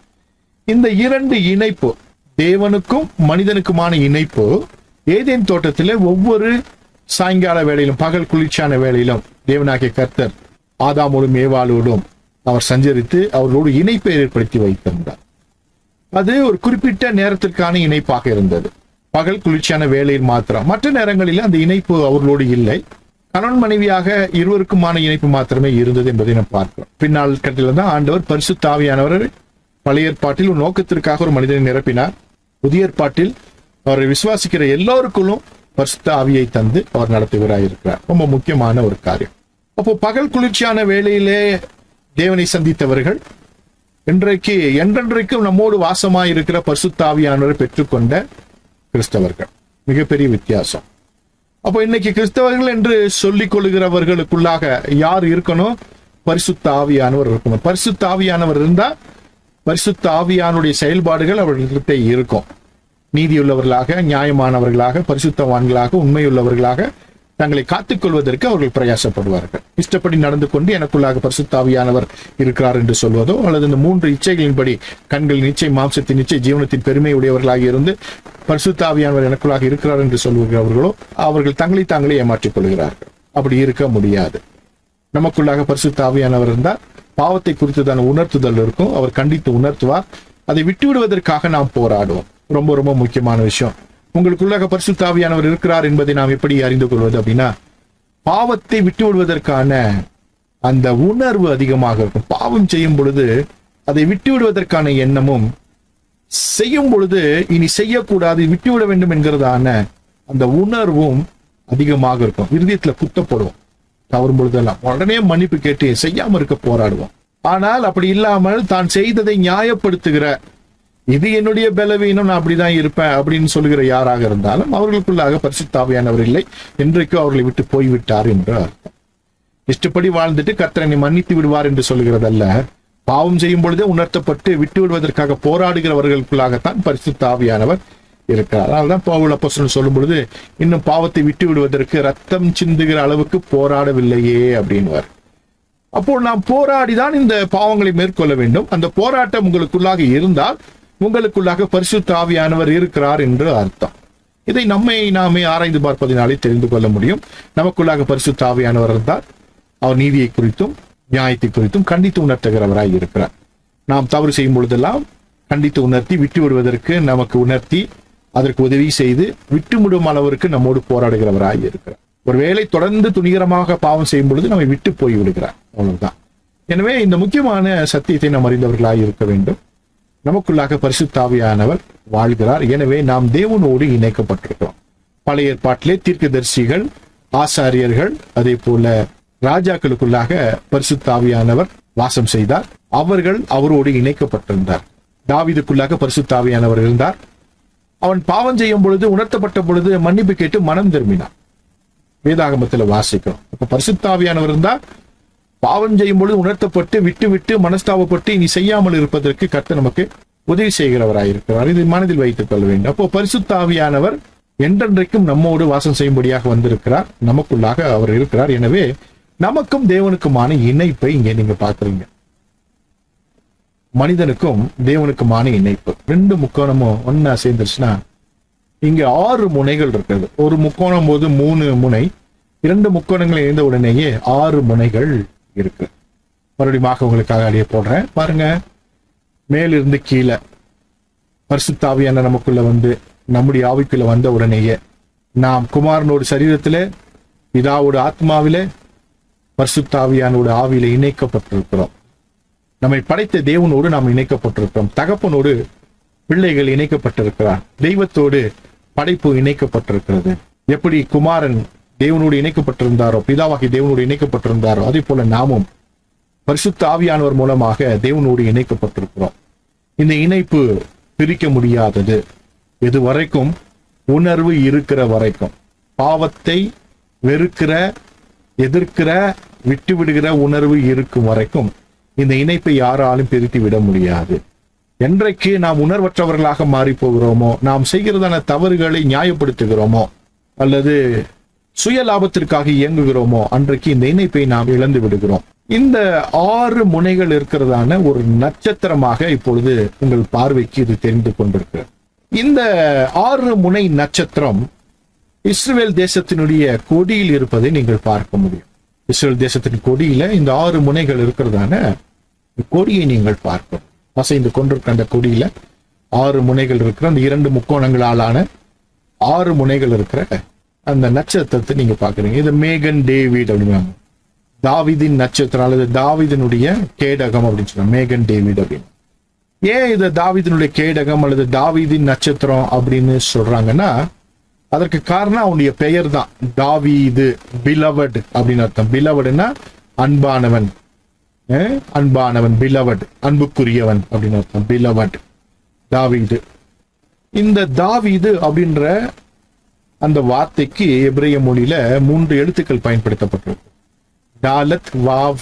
இந்த இரண்டு இணைப்பு, தேவனுக்கும் மனிதனுக்குமான இணைப்பு, ஏதேன் தோட்டத்திலே ஒவ்வொரு சாயங்கால வேளையிலும், பகல் குளிர்ச்சியான வேளையிலும் தேவனாகிய கர்த்தர் ஆதாமோடும் ஏவாளோடும் அவர் சஞ்சரித்து அவர்களோடு இணைப்பை ஏற்படுத்தி வைத்திருந்தார். அது ஒரு குறிப்பிட்ட நேரத்திற்கான இணைப்பாக இருந்தது, பகல் குளிர்ச்சியான வேளையில் மாத்திரம். மற்ற நேரங்களில் அந்த இணைப்பு அவர்களோடு இல்லை. கணவன் மனைவியாக இருவருக்குமான இணைப்பு மாத்திரமே இருந்தது என்பதை நாம் பார்க்கிறோம். பின்னால் கட்டில்தான் ஆண்டவர் பரிசுத்த ஆவியானவர் பழைய ஏற்பாட்டில் ஒரு நோக்கத்திற்காக ஒரு மனிதனை நிரப்பினார். புதிய ஏற்பாட்டில் அவரை விசுவாசிக்கிற எல்லோருக்குள்ளும் பரிசுத்த ஆவியை தந்து அவர் நடத்துகிறார் இருக்கிறார். ரொம்ப முக்கியமான ஒரு காரியம். அப்போ பகல் குளிர்ச்சியான வேளையிலே தேவனை சந்தித்தவர்கள் இன்றைக்கு என்றென்றைக்கும் நம்மோடு வாசமாய் இருக்கிற பரிசுத்த ஆவியானவரை பெற்றுக்கொண்ட கிறிஸ்தவர்கள். மிகப்பெரிய வித்தியாசம். அப்போ இன்னைக்கு கிறிஸ்தவர்கள் என்று சொல்லிக் கொள்கிறவர்களுக்குள்ளாக யார் இருக்கணும்? பரிசுத்த ஆவியானவர் இருக்கணும். பரிசுத்த ஆவியானவர் இருந்தா பரிசுத்த ஆவியானுடைய செயல்பாடுகள் அவர்களிடத்தை இருக்கும். நீதியுள்ளவர்களாக, நியாயமானவர்களாக, பரிசுத்தவான்களாக, உண்மையுள்ளவர்களாக தங்களை காத்துக்கொள்வதற்கு அவர்கள் பிரயாசப்படுவார்கள். இஷ்டப்படி நடந்து கொண்டு எனக்குள்ளாக பரிசுத்த ஆவியானவர் இருக்கிறார் என்று சொல்வதோ, அல்லது இந்த மூன்று இச்சைகளின்படி கண்களின் இச்சை, மாம்சத்தின் இச்சை, ஜீவனத்தின் பெருமை உடையவர்களாக இருந்து பரிசுத்த ஆவியானவர் எனக்குள்ளாக இருக்கிறார் என்று சொல்லுகிறவர்களோ அவர்கள் தங்களை தாங்களே ஏமாற்றிக் கொள்கிறார்கள். அப்படி இருக்க முடியாது. நமக்குள்ளாக பரிசுத்த ஆவியானவர் இருந்தால் பாவத்தை குறித்துதான உணர்த்துதல் இருக்கும். அவர் கண்டித்து உணர்த்துவார். அதை விட்டுவிடுவதற்காக நாம் போராடுவோம். ரொம்ப ரொம்ப முக்கியமான விஷயம். உங்களுக்குள்ளாக பரிசுத்த ஆவியானவர் இருக்கிறார் என்பதை நாம் எப்படி அறிந்து கொள்வது அப்படின்னா, பாவத்தை விட்டு விடுவதற்கான அந்த உணர்வு அதிகமாக இருக்கும். பாவம் செய்யும் பொழுது அதை விட்டு விடுவதற்கான எண்ணமும், செய்யும் பொழுது இனி செய்யக்கூடாது, விட்டுவிட வேண்டும் என்கிறதான அந்த உணர்வும் அதிகமாக இருக்கும். இருதயத்துல குத்தப்படுவோம். தவறும் பொழுதெல்லாம் உடனே மன்னிப்பு கேட்டு செய்யாம இருக்க போராடுவோம். ஆனால் அப்படி இல்லாமல் தான் செய்ததை நியாயப்படுத்துகிற, இது என்னுடைய பலவீனம், நான் அப்படிதான் இருப்பேன் அப்படின்னு சொல்லுகிற யாராக இருந்தாலும் அவர்களுக்குள்ளாக பரிசுத்த ஆவியானவர் இல்லை, என்றைக்கும் அவர்களை விட்டு போய்விட்டார் என்று அர்த்தம். இஷ்டப்படி வாழ்ந்துட்டு கர்த்தரை மன்னித்து விடுவார் என்று சொல்லுகிறதல்ல. பாவம் செய்யும் பொழுதே உணர்த்தப்பட்டு விட்டு விடுவதற்காக போராடுகிறவர்களுக்குள்ளாகத்தான் பரிசுத்த ஆவியானவர் இருக்கிறார். அதனால்தான் பவுல் அப்போஸ்தலன் சொல்லும் பொழுது, இன்னும் பாவத்தை விட்டு விடுவதற்கு ரத்தம் சிந்துகிற அளவுக்கு போராடவில்லையே அப்படின்வார். அப்போ நாம் போராடிதான் இந்த பாவங்களை மேற்கொள்ள வேண்டும். அந்த போராட்டம் உங்களுக்குள்ளாக இருந்தால் உங்களுக்குள்ளாக பரிசுத்த ஆவியானவர் இருக்கிறார் என்று அர்த்தம். இதை நாமே ஆராய்ந்து பார்ப்பதினாலே தெரிந்து கொள்ள முடியும். நமக்குள்ளாக பரிசுத்த ஆவியானவர் இருந்தால் அவர் நீதியை குறித்தும் நியாயத்தை குறித்தும் கண்டித்து உணர்த்துகிறவராய் இருக்கிறார். நாம் தவறு செய்யும் பொழுதெல்லாம் கண்டித்து உணர்த்தி, விட்டு விடுவதற்கு நமக்கு உணர்த்தி, அதற்கு உதவி செய்து விட்டுவிடும் அளவிற்கு நம்மோடு போராடுகிறவராய் இருக்கிறார். ஒருவேளை தொடர்ந்து துணிகரமாக பாவம் செய்யும் பொழுது நம்மை விட்டு போய் விடுகிறார். அவ்வளவுதான். எனவே இந்த முக்கியமான சத்தியத்தை நாம் அறிந்தவர்களாய் இருக்க வேண்டும். நமக்குள்ளாக பரிசுத்த ஆவியானவர் வாழ்கிறார். எனவே நாம் தேவனோடு இணைக்கப்பட்டிருக்கிறோம். பழைய ஏற்பாட்டிலே தீர்க்கதரிசிகள், ஆசாரியர்கள், அதே போல ராஜாக்களுக்குள்ளாக பரிசுத்த ஆவியானவர் வாசம் செய்தார். அவர்கள் அவரோடு இணைக்கப்பட்டிருந்தார். தாவீதுக்குள்ளாக பரிசுத்த ஆவியானவர் இருந்தார். அவன் பாவம் செய்யும் பொழுது, உணர்த்தப்பட்ட பொழுது மன்னிப்பு கேட்டு மனம் திரும்பினான். வேதாகமத்தில் வாசிக்கிறோம். இப்ப பரிசுத்த ஆவியானவர் இருந்தா பாவம் செய்யும் பொழுது உணர்த்தப்பட்டு விட்டு மனஸ்தாபப்பட்டு இனி செய்யாமல் இருப்பதற்கு கர்த்தர் நமக்கு உதவி செய்கிறவராயிருக்கிறார். இதை மனதில் வைத்துக் கொள்ள வேண்டும். அப்போ பரிசுத்த ஆவியானவர் என்றென்றைக்கும் நம்மோடு வாசம் செய்யும்படியாக வந்திருக்கிறார். நமக்குள்ளாக அவர் இருக்கிறார். எனவே நமக்கும் தேவனுக்குமான இணைப்பை இங்கே நீங்க பாக்குறீங்க. மனிதனுக்கும் தேவனுக்குமான இணைப்பு ரெண்டு முக்கோணமும் ஒன்னா சேர்ந்துருச்சுன்னா இங்க 6 முனைகள் இருக்கிறது. ஒரு முக்கோணம் போது 3 முனை, 2 முக்கோணங்கள் இணைந்த உடனேயே 6 முனைகள் இருக்கு. மறுபடியும் உங்களுக்காக அடியே போடுறேன் பாருங்க. மேலிருந்து கீழே பரிசுத்த ஆவியான நமக்குள்ள வந்து நம்முடைய ஆவிக்குள்ள வந்த உடனேயே நாம் குமாரனோட சரீரத்திலே, பிதாவோட ஆத்மாவிலே, பரிசுத்த ஆவியானோட ஆவியில இணைக்கப்பட்டிருக்கிறோம். நம்மை படைத்த தேவனோடு நாம் இணைக்கப்பட்டிருக்கிறோம். தகப்பனோடு பிள்ளைகள் இணைக்கப்பட்டிருக்கிறார். தெய்வத்தோடு படைப்பு இணைக்கப்பட்டிருக்கிறது. எப்படி குமாரன் தேவனோடு இணைக்கப்பட்டிருந்தாரோ, பிதாவாகி தேவனோடு இணைக்கப்பட்டிருந்தாரோ, அதே போல நாமும் பரிசுத்த ஆவியானவர் மூலமாக தேவனோடு இணைக்கப்பட்டிருக்கிறோம். இந்த இணைப்பு பிரிக்க முடியாதது. எது வரைக்கும்? உணர்வு இருக்கிற வரைக்கும். பாவத்தை வெறுக்கிற, எதிர்க்கிற, விட்டு விடுகிற உணர்வு இருக்கும் வரைக்கும் இந்த இணைப்பை யாராலும் பிரித்து விட முடியாது. என்றைக்கு நாம் உணர்வற்றவர்களாக மாறி போகிறோமோ, நாம் செய்கிறதான தவறுகளை நியாயப்படுத்துகிறோமோ, அல்லது சுய லாபத்திற்காக இயங்குகிறோமோ, அன்றைக்கு இந்த இணைப்பை நாம் இழந்து விடுகிறோம். இந்த 6 முனைகள் இருக்கிறதான ஒரு நட்சத்திரமாக இப்பொழுது உங்கள் பார்வைக்கு இது தெரிந்து கொண்டிருக்கிறது. இந்த 6 முனை நட்சத்திரம் இஸ்ரவேல் தேசத்தினுடைய கொடியில் இருப்பதை நீங்கள் பார்க்க முடியும். இஸ்ரவேல் தேசத்தின் கொடியில இந்த 6 முனைகள் இருக்கிறதான கொடியை நீங்கள் பார்க்கணும். அசைந்து கொண்டிருக்க அந்த கொடியில 6 முனைகள் இருக்கிற அந்த 2 முக்கோணங்களாலான 6 முனைகள் இருக்கிற அந்த நட்சத்திரத்தை நீங்க பாக்குறீங்க. இது மேகன் டேவிட் அப்படின்னா தாவீதின் நட்சத்திரம் அல்லது தாவீதினுடைய கேடகம் அப்படின்னு சொல்றாங்க. மேகன் டேவிட் அப்படின்னு. ஏன் இது தாவீதினுடைய கேடகம் அல்லது தாவீதின் நட்சத்திரம் அப்படின்னு சொல்றாங்கன்னா, அதற்கு காரணம் அவனுடைய பெயர் தான். தாவீது, பிலவட் அப்படின்னு அர்த்தம். பிலவட்னா அன்பானவன், அன்பானவன், பிலவட் அன்புக்குரியவன் அப்படின்னு அர்த்தம். பிலவட் தாவீது. இந்த தாவீது அப்படின்ற அந்த வார்த்தைக்கு எபிரேய மொழியில 3 எழுத்துக்கள் பயன்படுத்தப்பட்டிருக்கு. டாலத், வாவ்,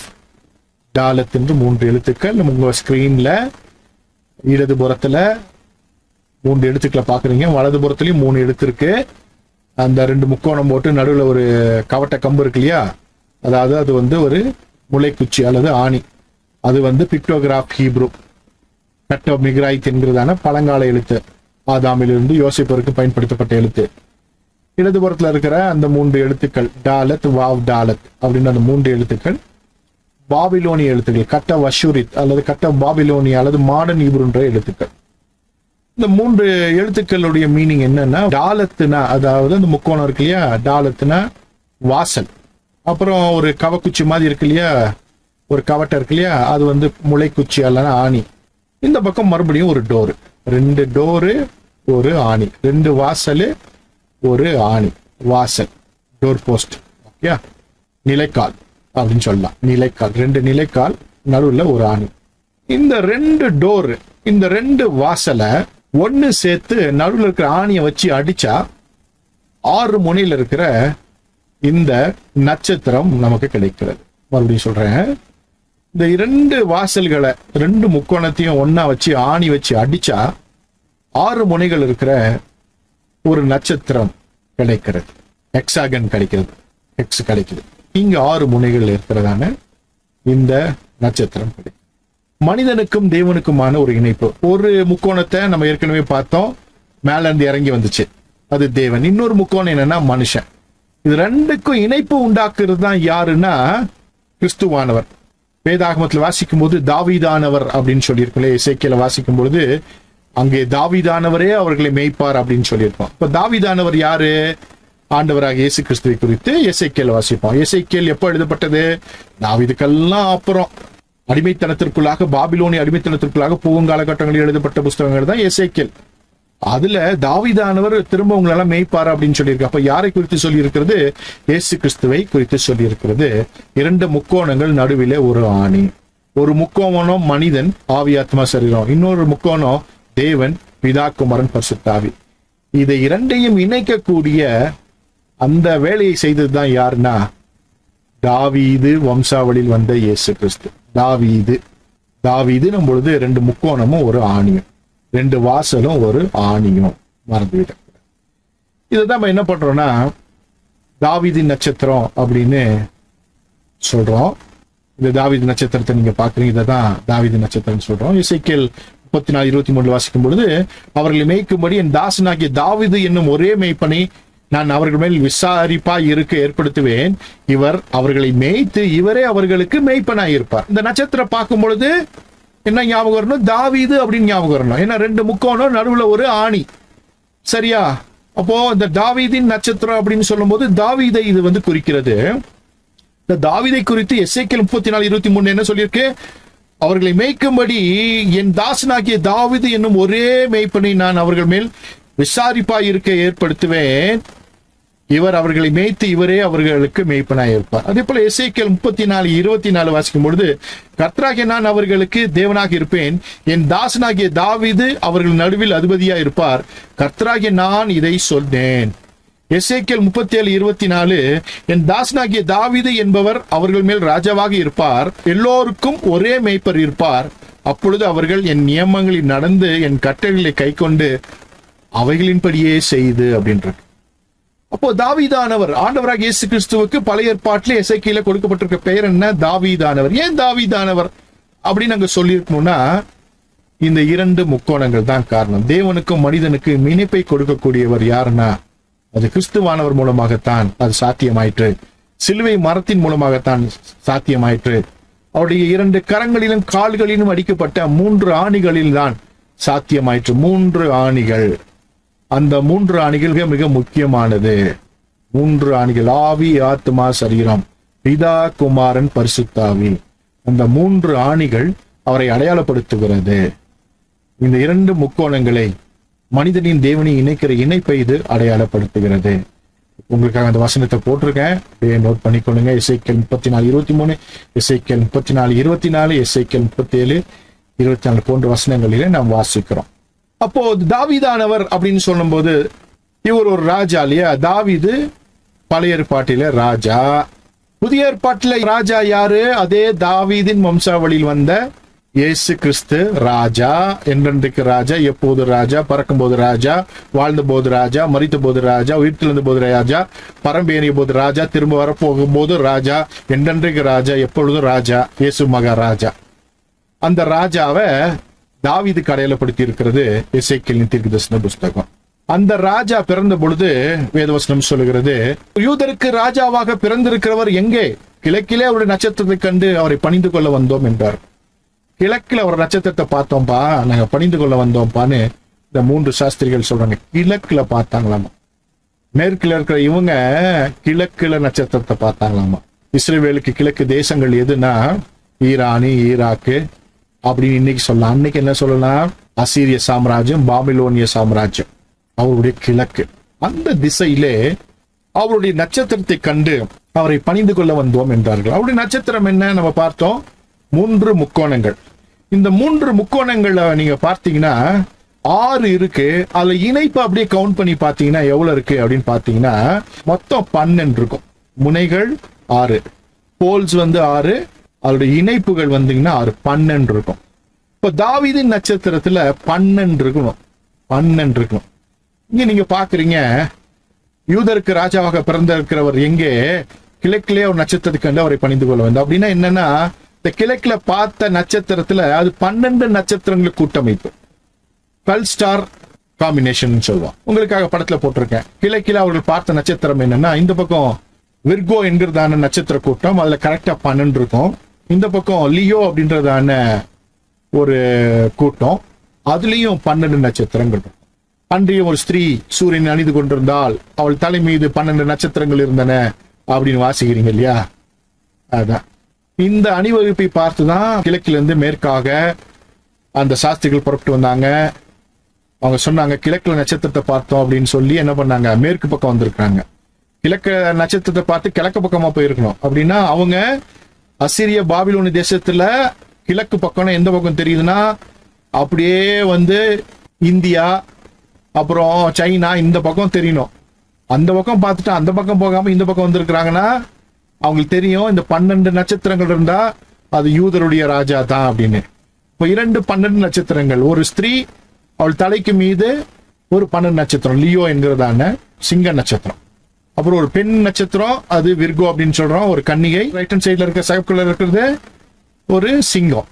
டாலத் என்று 3 எழுத்துக்கள். உங்க ஸ்கிரீன்ல இடது புறத்துல 3 எழுத்துக்களை பாக்குறீங்க. வலது புறத்துலயும் 3 எழுத்து இருக்கு. அந்த 2 முக்கோணம் போட்டு நடுவில் ஒரு கவட்ட கம்பு இருக்கு இல்லையா, அதாவது அது வந்து ஒரு முளைக்குச்சி அல்லது ஆணி. அது வந்து பிக்டோகிராஃப் ஹீப்ரு கட்ட மிக்ராய்த் என்கிறதான பழங்கால எழுத்து. ஆதாமிலிருந்து யோசிப்பு வரைக்கும் பயன்படுத்தப்பட்ட எழுத்து. இடதுபுறத்துல இருக்கிற அந்த 3 எழுத்துக்கள் டாலத், வாவ், டாலத் அப்படின்னு அந்த 3 எழுத்துக்கள் பாபிலோனிய எழுத்துக்கள். கட்ட வஷூரித் அல்லது கட்ட பாபிலோனியா அல்லது மாடர்ன் ஹீப்ருன்ற எழுத்துக்கள். இந்த 3 எழுத்துக்களுடைய மீனிங் என்னன்னா, டாலத்துனா அதாவது அந்த முக்கோணம் இருக்கு இல்லையா, டாலத்துனா வாசல். அப்புறம் ஒரு கவக்குச்சி மாதிரி இருக்கு இல்லையா, ஒரு கவட்டை இருக்கு இல்லையா, அது வந்து முளைக்குச்சி அல்லனா ஆணி. இந்த பக்கம் மறுபடியும் ஒரு டோரு, 2 டோரு, ஒரு ஆணி, 2 வாசல், ஒரு ஆணி, வாசல், டோர் போஸ்ட். ஓகே, நிலைக்கால் அப்படின்னு சொல்லலாம். நிலைக்கால், 2 நிலைக்கால், நடுவில் ஒரு ஆணி. இந்த 2 டோர், இந்த 2 வாசலை ஒன்னு சேர்த்து நடுவில் இருக்கிற ஆணியை வச்சு அடிச்சா 6 முனையில் இருக்கிற இந்த நட்சத்திரம் நமக்கு கிடைக்கிறது. மறுபடியும் சொல்றேன், இந்த 2 வாசல்களை 2 முக்கோணத்தையும் ஒன்னா வச்சு ஆணி வச்சு அடிச்சா 6 முனைகள் இருக்கிற ஒரு நட்சத்திரம் கிடைக்கிறது. ஹெக்ஸாகன் கிடைக்கிறது, ஹெக்ஸ் கிடைக்குது. இங்க 6 முனைகள் இருக்கிறதான இந்த நட்சத்திரம் கிடைக்கும். மனிதனுக்கும் தேவனுக்குமான ஒரு இணைப்பு. ஒரு முக்கோணத்தை நம்ம ஏற்கனவே பார்த்தோம், மேல இருந்து இறங்கி வந்துச்சு, அது தேவன். இன்னொரு முக்கோணம் என்னன்னா மனுஷன். இது 2க்கும் இணைப்பு உண்டாக்குறது தான் யாருன்னா கிறிஸ்துவானவர். வேதாகமத்தில் வாசிக்கும் போது தாவீதானவர் அப்படின்னு சொல்லியிருக்கோம். எசேக்கியேல வாசிக்கும் பொழுது அங்கே தாவீதானவரே அவர்களை மேய்ப்பார் அப்படின்னு சொல்லியிருக்கோம். இப்ப தாவீதானவர் யாரு? ஆண்டவராக இயேசு கிறிஸ்துவை குறித்து எசேக்கியேல் வாசிப்போம். எசேக்கியேல் எப்போ எழுதப்பட்டது? தாவீதுக்கெல்லாம் அப்புறம் அடிமைத்தனத்திற்குள்ளாக, பாபிலோனிய அடிமைத்தனத்திற்குள்ளாக போகும் காலகட்டங்களில் எழுதப்பட்ட புஸ்தகங்கள் தான் எசேக்கியேல். அதுல தாவீதானவர் திரும்ப உங்களெல்லாம் மேய்ப்பார் அப்படின்னு சொல்லியிருக்கு. அப்ப யாரை குறித்து சொல்லி இருக்கிறது? இயேசு கிறிஸ்துவை குறித்து சொல்லி இருக்கிறது. 2 முக்கோணங்கள், நடுவிலே ஒரு ஆணி. ஒரு முக்கோணம் மனிதன், ஆவியாத்மா சரீரம். இன்னொரு முக்கோணம் தேவன், பிதா, குமாரன், பரிசுத்த ஆவி. இதை 2ஐயும் இணைக்கக்கூடிய அந்த வேலையை செய்ததுதான் யாருன்னா தாவீது வம்சாவளியில் வந்த இயேசு கிறிஸ்து. தாவீது பொழுது 2 முக்கோணமும் ஒரு ஆணியும், 2 வாசலும் ஒரு ஆணியும். மறந்துவிட இதுதான் நம்ம என்ன பண்றோம்னா தாவீதின் நட்சத்திரம் அப்படின்னு சொல்றோம். இந்த தாவீது நட்சத்திரத்தை நீங்க பாக்குறீங்க, இதான் தாவீது நட்சத்திரம் சொல்றோம். எசேக்கியேல் 34:23 வாசிக்கும் பொழுது, அவர்களை மேய்க்கும்படி என் தாசனாகிய தாவீது என்னும் ஒரே மேய்ப்பனை நான் அவர்கள் மேல் விசாரிப்பாய் இருக்க ஏற்படுத்துவேன். இவர் அவர்களை மேய்த்து இவரே அவர்களுக்கு மேய்ப்பனாய் இருப்பார். இந்த நட்சத்திரம் பார்க்கும் பொழுது என்ன ஞாபகம் வரணும்? தாவீது அப்படின்னு ஞாபகம் வரணும். ஏன்னா 2 முக்கோணம், நடுவுல ஒரு ஆணி. சரியா? அப்போ இந்த தாவீதின் நட்சத்திரம் அப்படின்னு சொல்லும் போது தாவீதை இது குறிக்கிறது. இந்த தாவீதை குறித்து எசேக்கியேல் 34:23 என்ன சொல்லியிருக்கு? அவர்களை மேய்க்கும்படி என் தாசனாகிய தாவீது என்னும் ஒரே மேய்ப்பனை நான் அவர்கள் மேல் விசாரிப்பாய் இருக்க ஏற்படுத்துவேன். இவர் அவர்களை மேய்த்து இவரே அவர்களுக்கு மேய்ப்பனாய் இருப்பார். அதே போல எசேக்கியேல் 34:24 வாசிக்கும் பொழுது, கர்த்தராகிய நான் அவர்களுக்கு தேவனாக இருப்பேன், என் தாசனாகிய தாவீது அவர்கள் நடுவில் அதிபதியா இருப்பார், கர்த்தராகிய நான் இதை சொன்னேன். எசேக்கியேல் 37:24, என் தாசனாகிய தாவீது என்பவர் அவர்கள் மேல் ராஜாவாக இருப்பார், எல்லோருக்கும் ஒரே மேய்ப்பர் இருப்பார், அப்பொழுது அவர்கள் என் நியமங்களில் நடந்து என் கட்டளைகளை கை கொண்டு அவைகளின்படியே செய்து அப்படின்றது. அப்போ தாவீதானவர், ஆண்டவராக இயேசு கிறிஸ்துவுக்கு பழைய ஏற்பாட்டில் எசேக்கியேல கொடுக்கப்பட்டிருக்க பெயர் என்ன? தாவீதானவர். ஏன் தாவீதானவர் அப்படின்னு அங்க சொல்லியிருக்கணும்னா, இந்த 2 முக்கோணங்கள் தான் காரணம். தேவனுக்கும் மனிதனுக்கு இணைப்பை கொடுக்கக்கூடியவர் யாருன்னா அது கிறிஸ்துவானவர் மூலமாகத்தான் அது சாத்தியமாயிற்று. சிலுவை மரத்தின் மூலமாகத்தான் சாத்தியமாயிற்று. அவருடைய 2 கரங்களிலும் கால்களிலும் அடிக்கப்பட்ட 3 ஆணிகளில் தான் சாத்தியமாயிற்று. 3 ஆணிகள். அந்த 3 ஆணிகள் மிக முக்கியமானது. 3 ஆணிகள், ஆவி, ஆத்மா, சரீரம், பிதா, குமாரன், பரிசுத்தாவி. அந்த 3 ஆணிகள் அவரை அடையாளப்படுத்துகிறது. இந்த 2 முக்கோணங்களை மனிதனின் தேவனை இணைக்கிற இணைப்பை இது அடையாளப்படுத்துகிறது. உங்களுக்காக அந்த வசனத்தை போட்டிருக்கேன், நோட் பண்ணிக்கொள்ளுங்க. எசேக்கியேல் 34:23, எசேக்கியேல் 34:24, எசேக்கியேல் 37:24 போன்ற வசனங்களிலே நாம் வாசிக்கிறோம். அப்போ தாவீதானவர் அப்படின்னு சொல்லும் போது இவர் ஒரு ராஜா இல்லையா? தாவீது பழைய ஏற்பாட்டில ராஜா. புதிய ஏற்பாட்டில ராஜா யாரு? அதே தாவீதின் வம்சாவளியில் வந்த இயேசு கிறிஸ்து ராஜா. என்றென்றைக்கு ராஜா, எப்போது ராஜா, பறக்கும் போது ராஜா, வாழ்ந்த போது ராஜா, மரித்த போது ராஜா, உயிர்த்தெழுந்த போது ராஜா, பரம்பேறிய போது ராஜா, திரும்ப வரப்போகும் போது ராஜா, என்றென்றைக்கு ராஜா, எப்பொழுதும் ராஜா, இயேசு மகாராஜா. அந்த ராஜாவை தாவீதுக்கு அடையாளப்படுத்தி இருக்கிறது எசேக்கியேலின் தீர்க்கதரிசன புஸ்தகம். அந்த ராஜா பிறந்த பொழுது வேதவசனம் சொல்லுகிறது, யூதருக்கு ராஜாவாக பிறந்திருக்கிறவர் எங்கே? கிழக்கிலே அவருடைய நட்சத்திரத்தை கண்டு அவரை பணிந்து கொள்ள வந்தோம் என்றார். கிழக்குல ஒரு நட்சத்திரத்தை பார்த்தோம்பா, நாங்க பணிந்து கொள்ள வந்தோம்பான்னு இந்த 3 சாஸ்திரிகள் சொல்றாங்க. கிழக்குல பார்த்தாங்களாமா. மேற்குல இருக்கிற இவங்க கிழக்குல நட்சத்திரத்தை பார்த்தாங்களாமா. இஸ்ரவேலுக்கு கிழக்கு தேசங்கள் எதுனா ஈரானு, ஈராக்கு அப்படின்னு இன்னைக்கு சொல்லலாம். அன்னைக்கு என்ன சொல்லலாம்? அசீரிய சாம்ராஜ்யம், பாபிலோனிய சாம்ராஜ்யம் அவருடைய கிழக்கு. அந்த திசையிலே அவருடைய நட்சத்திரத்தை கண்டு அவரை பணிந்து கொள்ள வந்தோம் என்றார்கள். அவருடைய நட்சத்திரம் என்ன நம்ம பார்த்தோம்? 3 முக்கோணங்கள். இந்த 3 முக்கோணங்களை நீங்க பார்த்தீங்கன்னா 6 இருக்கு. அதுல இணைப்பு அப்படியே கவுண்ட் பண்ணி பார்த்தீங்கன்னா எவ்வளவு இருக்கு அப்படின்னு பார்த்தீங்கன்னா மொத்தம் 12 இருக்கும். முனைகள் 6, போல்ஸ் 6, அதோட இணைப்புகள் வந்தீங்கன்னா 6, 12 இருக்கும். இப்ப தாவீதின் நட்சத்திரத்துல 12 இருக்கணும். 12 இருக்கணும். இங்க நீங்க பாக்குறீங்க, யூதருக்கு ராஜாவாக பிறந்திருக்கிறவர் எங்கே? கிழக்கிலே ஒரு நட்சத்திரத்தை கண்டு அவரை பணிந்து கொள்ள வந்தார். அப்படின்னா என்னன்னா, இந்த கிழக்குல பார்த்த நட்சத்திரத்துல அது 12 நட்சத்திரங்களுக்கு கூட்டமைப்பு, 12 ஸ்டார் காம்பினேஷன் சொல்லுவோம். உங்களுக்காக படத்துல போட்டிருக்கேன். கிழக்கில அவர்கள் பார்த்த நட்சத்திரம் என்னன்னா, இந்த பக்கம் விர்கோ என்கிறதான நட்சத்திர கூட்டம், அதுல கரெக்டா 12 இருக்கும். இந்த பக்கம் லியோ அப்படின்றதான ஒரு கூட்டம், அதுலயும் 12 நட்சத்திரங்கள் இருக்கும். அன்றைய ஒரு ஸ்திரீ சூரியன் அணிந்து கொண்டிருந்தால் அவள் தலை மீது 12 நட்சத்திரங்கள் இருந்தன அப்படின்னு வாசிக்கிறீங்க இல்லையா? அதான் இந்த அணிவகுப்பை பார்த்துதான் கிழக்கிலிருந்து மேற்காக அந்த சாஸ்திரிகள் புறப்பட்டு வந்தாங்க. அவங்க சொன்னாங்க, கிழக்குல நட்சத்திரத்தை பார்த்தோம் அப்படின்னு சொல்லி என்ன பண்ணாங்க, மேற்கு பக்கம் வந்திருக்காங்க. கிழக்கு நட்சத்திரத்தை பார்த்து கிழக்கு பக்கமா போயிருக்கணும். அப்படின்னா அவங்க அசிரிய பாபிலோனி தேசத்துல கிழக்கு பக்கம் எந்த பக்கம் தெரியுதுன்னா, அப்படியே இந்தியா அப்புறம் சைனா இந்த பக்கம் தெரியணும். அந்த பக்கம் பார்த்துட்டு அந்த பக்கம் போகாம இந்த பக்கம் வந்திருக்கிறாங்கன்னா அவங்களுக்கு தெரியும் இந்த 12 நட்சத்திரங்கள் இருந்தா அது யூதருடைய ராஜா தான் அப்படின்னு. இப்போ 2 12 நட்சத்திரங்கள், ஒரு ஸ்திரீ அவள் தலைக்கு மீது ஒரு 12 நட்சத்திரம், லியோ என்கிறதான சிங்க நட்சத்திரம். அப்புறம் ஒரு பெண் நட்சத்திரம், அது விர்கோ அப்படின்னு சொல்றோம், ஒரு கன்னிகை. ரைட் ஹேண்ட் சைட்ல இருக்க சிகப்பு கலர் இருக்கிறது ஒரு சிங்கம்.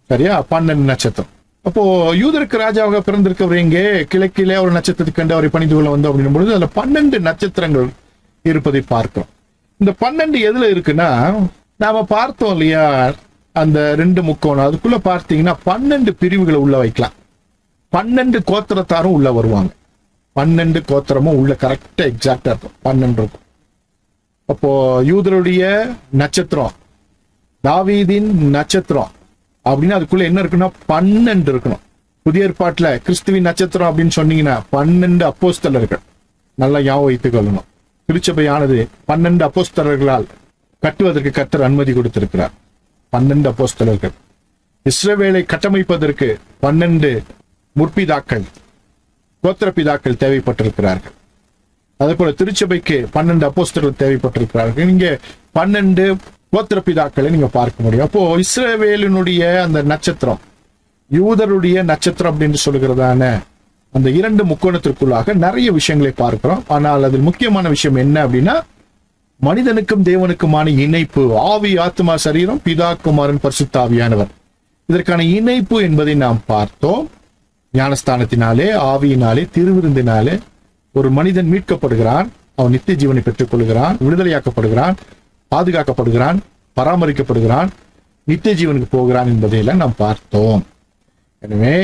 சரியா? 12 நட்சத்திரம். அப்போ யூதருக்கு ராஜாவாக பிறந்திருக்கவர் எங்கே? கிழக்கிலே ஒரு நட்சத்திரத்தை கண்டு அவரை பணிந்து கொள்ள வந்தோம் அப்படின்னும் பொழுது அதுல 12 நட்சத்திரங்கள் இருப்பதை பார்க்கிறோம். இந்த 12 எதுல இருக்குன்னா, நாம பார்த்தோம் இல்லையா அந்த 2 முக்கோணம், அதுக்குள்ள பார்த்தீங்கன்னா 12 பிரிவுகளை உள்ள வைக்கலாம். 12 கோத்திரத்தாரும் உள்ள வருவாங்க. 12 கோத்திரமும் உள்ள கரெக்டா எக்ஸாக்டா இருக்கும். 12 இருக்கும். அப்போ யூதருடைய நட்சத்திரம், தாவீதின் நட்சத்திரம் அப்படின்னு அதுக்குள்ள என்ன இருக்குன்னா 12 இருக்கணும். புதிய ஏற்பாட்டுல கிறிஸ்துவின் நட்சத்திரம் அப்படின்னு சொன்னீங்கன்னா 12 அப்போஸ்தலர்கள். நல்லா ஞாபகம் வைத்துக் கொள்ளணும். திருச்சபையானது 12 அப்போஸ்தலர்களால் கட்டுவதற்கு கர்த்தர் அனுமதி கொடுத்திருக்கிறார். 12 அப்போஸ்தலர்கள். இஸ்ரவேலை கட்டமைப்பதற்கு 12 முற்பிதாக்கள், கோத்திர பிதாக்கள் தேவைப்பட்டிருக்கிறார்கள். அதே போல திருச்சபைக்கு 12 அப்போஸ்தலர்கள் தேவைப்பட்டிருக்கிறார்கள். நீங்க 12 கோத்திர பிதாக்களை நீங்க பார்க்க முடியும். அப்போ இஸ்ரவேலினுடைய அந்த நட்சத்திரம், யூதருடைய நட்சத்திரம் அப்படின்னு சொல்லுகிறதான அந்த 2 முக்கோணத்திற்குள்ளாக நிறைய விஷயங்களை பார்க்கிறோம். ஆனால் அதில் முக்கியமான விஷயம் என்ன அப்படின்னா, மனிதனுக்கும் தேவனுக்குமான இணைப்பு. ஆவி, ஆத்மா, சரீரம், பிதா, குமாரன், பரிசுத்த ஆவியானவர். இதற்கான இணைப்பு என்பதை நாம் பார்த்தோம். ஞானஸ்தானத்தினாலே, ஆவியினாலே, திருவிருந்தினாலே ஒரு மனிதன் மீட்கப்படுகிறான். அவன் நித்திய ஜீவனை பெற்றுக் கொள்கிறான், விடுதலையாக்கப்படுகிறான், பாதுகாக்கப்படுகிறான், பராமரிக்கப்படுகிறான், நித்திய ஜீவனுக்கு போகிறான் என்பதையெல்லாம் நாம் பார்த்தோம். எனவே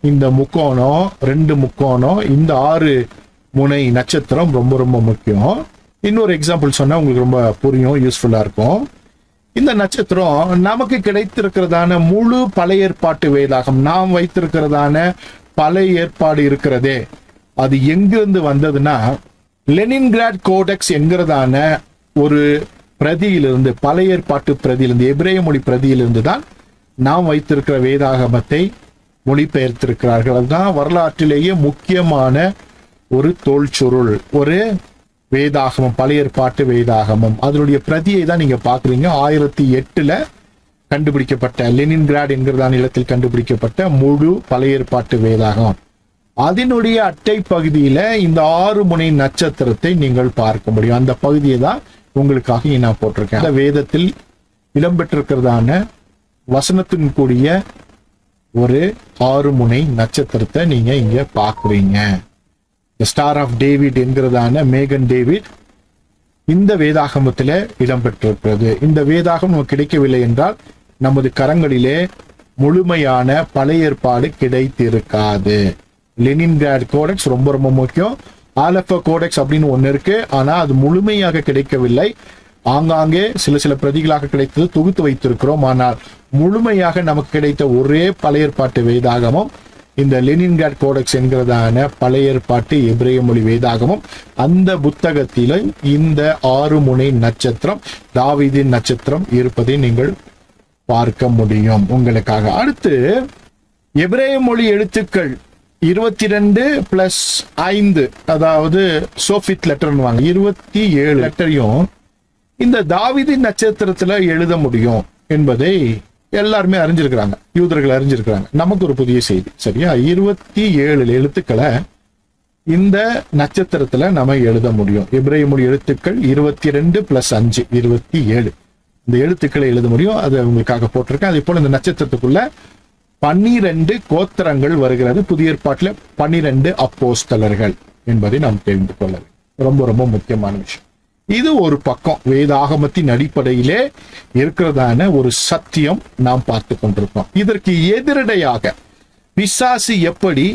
இந்த முக்கோணம், 2 முக்கோணம், இந்த 6 முனை நட்சத்திரம் ரொம்ப ரொம்ப முக்கியம். இன்னொரு எக்ஸாம்பிள் சொன்னா உங்களுக்கு ரொம்ப புரியும், யூஸ்ஃபுல்லா இருக்கும். இந்த நட்சத்திரம் நமக்கு கிடைத்திருக்கிறதான முழு பழைய ஏற்பாட்டு வேதாகம், நாம் வைத்திருக்கிறதான பழைய ஏற்பாடு இருக்கிறதே, அது எங்கிருந்து வந்ததுன்னா லெனின்கிராட் கோடெக்ஸ் என்கிறதான ஒரு பிரதியிலிருந்து, பழைய ஏற்பாட்டு பிரதியிலிருந்து, எபிரேய மொழி பிரதியிலிருந்து தான் நாம் வைத்திருக்கிற வேதாகமத்தை மொழிபெயர்த்திருக்கிறார்கள். அதுதான் வரலாற்றிலேயே முக்கியமான ஒரு தோல் சுருள், ஒரு வேதாகமம், பழைய ஏற்பாட்டு வேதாகமம். அதனுடைய பிரதியை தான் நீங்க பாக்குறீங்க. 1008 கண்டுபிடிக்கப்பட்ட, லெனின்கிராட் என்கிறதான இடத்தில் கண்டுபிடிக்கப்பட்ட முழு பழைய ஏற்பாட்டு வேதாகமம். அதனுடைய அட்டை பகுதியில இந்த 6 முனை நட்சத்திரத்தை நீங்கள் பார்க்க முடியும். அந்த பகுதியை தான் உங்களுக்காக நான் போட்டிருக்கேன். அந்த வேதத்தில் இடம்பெற்றிருக்கிறதான வசனத்தின் கூடிய ஒரு 6 முனை நட்சத்திரத்தை நீங்க இங்க பாக்குறீங்க. ஸ்டார் ஆஃப் டேவிட் என்கிறதான மேகன் டேவிட் இந்த வேதாகமத்தில இடம்பெற்றிருக்கிறது. இந்த வேதாகம் நமக்கு கிடைக்கவில்லை என்றால் நமது கரங்களிலே முழுமையான பழைய ஏற்பாடு கிடைத்திருக்காது. லெனின்கிராட் கோடெக்ஸ் ரொம்ப ரொம்ப முக்கியம். ஆலப்பா கோடெக்ஸ் அப்படின்னு ஒண்ணு இருக்கு, ஆனா அது முழுமையாக கிடைக்கவில்லை. ஆங்காங்கே சில பிரதிகளாக கிடைத்தது, தொகுத்து வைத்திருக்கிறோம். ஆனால் முழுமையாக நமக்கு கிடைத்த ஒரே பழைய ஏற்பாட்டு வேதாகமம் இந்த லெனின்கிராட் கோடெக்ஸ் என்கிறதான பழைய ஏற்பாட்டு எபிரேய மொழி வேதாகமம். அந்த புத்தகத்தில இந்த 6 முனை நட்சத்திரம், தாவீதின் நட்சத்திரம் இருப்பதை நீங்கள் பார்க்க முடியும் உங்களுக்காக. அடுத்து எபிரேய மொழி எழுத்துக்கள் 22+5, அதாவது சோஃபித் லெட்டர்னு வாங்க, 27 லெட்டரையும் இந்த தாவீதின் நட்சத்திரத்துல எழுத முடியும் என்பதை எல்லாருமே அறிஞ்சிருக்கிறாங்க, யூதர்கள் அறிஞ்சிருக்கிறாங்க. நமக்கு ஒரு புதிய செய்தி, சரியா? 27 எழுத்துக்களை இந்த நட்சத்திரத்துல நம்ம எழுத முடியும். எபிரேய மொழி எழுத்துக்கள் 22+5 27 இந்த எழுத்துக்களை எழுத முடியும். அதை உங்களுக்காக போட்டிருக்கேன். அதே போல இந்த நட்சத்திரத்துக்குள்ள 12 கோத்திரங்கள் வருகிறது. புதிய ஏற்பாட்டில் 12 அப்போஸ்தலர்கள் என்பதை நாம் தெரிந்து கொள்ள ரொம்ப ரொம்ப முக்கியமான விஷயம். இது ஒரு பக்கம் வேதாகமத்தின் அடிப்படையிலே இருக்கிறதான ஒரு சத்தியம் நாம் பார்த்து கொண்டிருக்கோம். இதற்கு எதிரடையாக பிசாசு எப்படி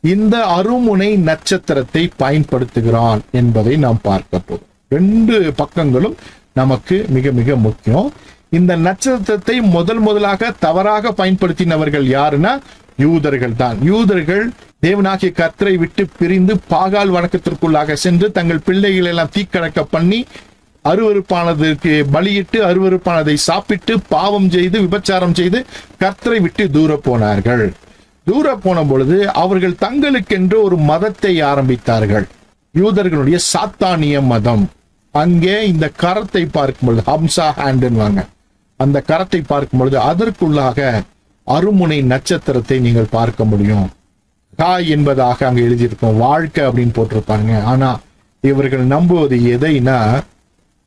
இந்த அருமுனை நட்சத்திரத்தை பயன்படுத்துகிறான் என்பதை நாம் பார்க்க போறோம். 2 பக்கங்களும் நமக்கு மிக மிக முக்கியம். இந்த நட்சத்திரத்தை முதலாக தவறாக பயன்படுத்தினவர்கள் யாருன்னா யூதர்கள் தான். யூதர்கள் தேவனாகிய கர்த்தரை விட்டு பிரிந்து பாகால் வணக்கத்திற்குள்ளாக சென்று தங்கள் பிள்ளைகளை எல்லாம் தீக்கணக்க பண்ணி அருவருப்பானதற்கு பலியிட்டு அருவருப்பானதை சாப்பிட்டு பாவம் செய்து விபச்சாரம் செய்து கர்த்தரை விட்டு தூர போனார்கள். தூர போன பொழுது அவர்கள் தங்களுக்கென்று ஒரு மதத்தை ஆரம்பித்தார்கள். யூதர்களுடைய சாத்தானிய மதம். அங்கே இந்த கரத்தை பார்க்கும் பொழுது ஹம்சா ஹேண்டுன்னு அந்த கரத்தை பார்க்கும் பொழுது அதற்குள்ளாக அருமுனை நட்சத்திரத்தை நீங்கள் பார்க்க முடியும். காய் என்பதாக அங்க எழுதியிருக்கும், வாழ்க்கை அப்படின்னு போட்டிருப்பாங்க. ஆனா இவர்கள் நம்புவது எதைனா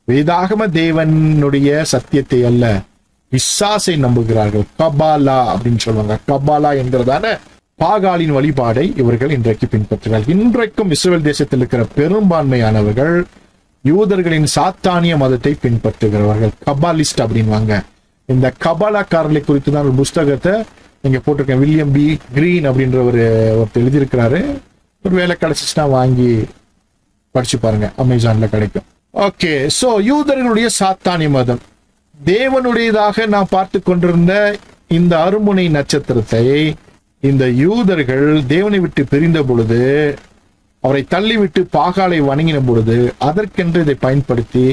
வேதாகம தேவனுடைய சத்தியத்தை அல்ல, பிசாசை நம்புகிறார்கள். கபாலா அப்படின்னு சொல்லுவாங்க. கபாலா என்கிறதான பாகாலின் வழிபாடை இவர்கள் இன்றைக்கு பின்பற்றுகிறார்கள். இன்றைக்கும் இஸ்ரேல் தேசத்தில் இருக்கிற பெரும்பான்மையானவர்கள் யூதர்களின் சாத்தானிய மதத்தை பின்பற்றுகிறவர்கள். கபாலிஸ்ட் அப்படின்வாங்க. இந்த கபாலாக்காரர்களை குறித்து தான் ஒரு புஸ்தகத்தை நீங்க போட்டிருக்கேன். வில்லியம் பி கிரீன் அப்படின்ற ஒருத்தர் எழுதியிருக்கிறாரு. ஒரு வேலை கிடைச்சிச்சுன்னா வாங்கி படிச்சு பாருங்க, அமேசான்ல கிடைக்கும். ஓகே, சோ யூதர்களுடைய சாத்தானிய மதம், தேவனுடையதாக நாம் பார்த்து கொண்டிருந்த இந்த அருமுனை நட்சத்திரத்தை இந்த யூதர்கள் தேவனை விட்டு பிரிந்த பொழுது, அவரை தள்ளிவிட்டு பாகாலை வணங்கின பொழுது, அதற்கென்று இதை பயன்படுத்தி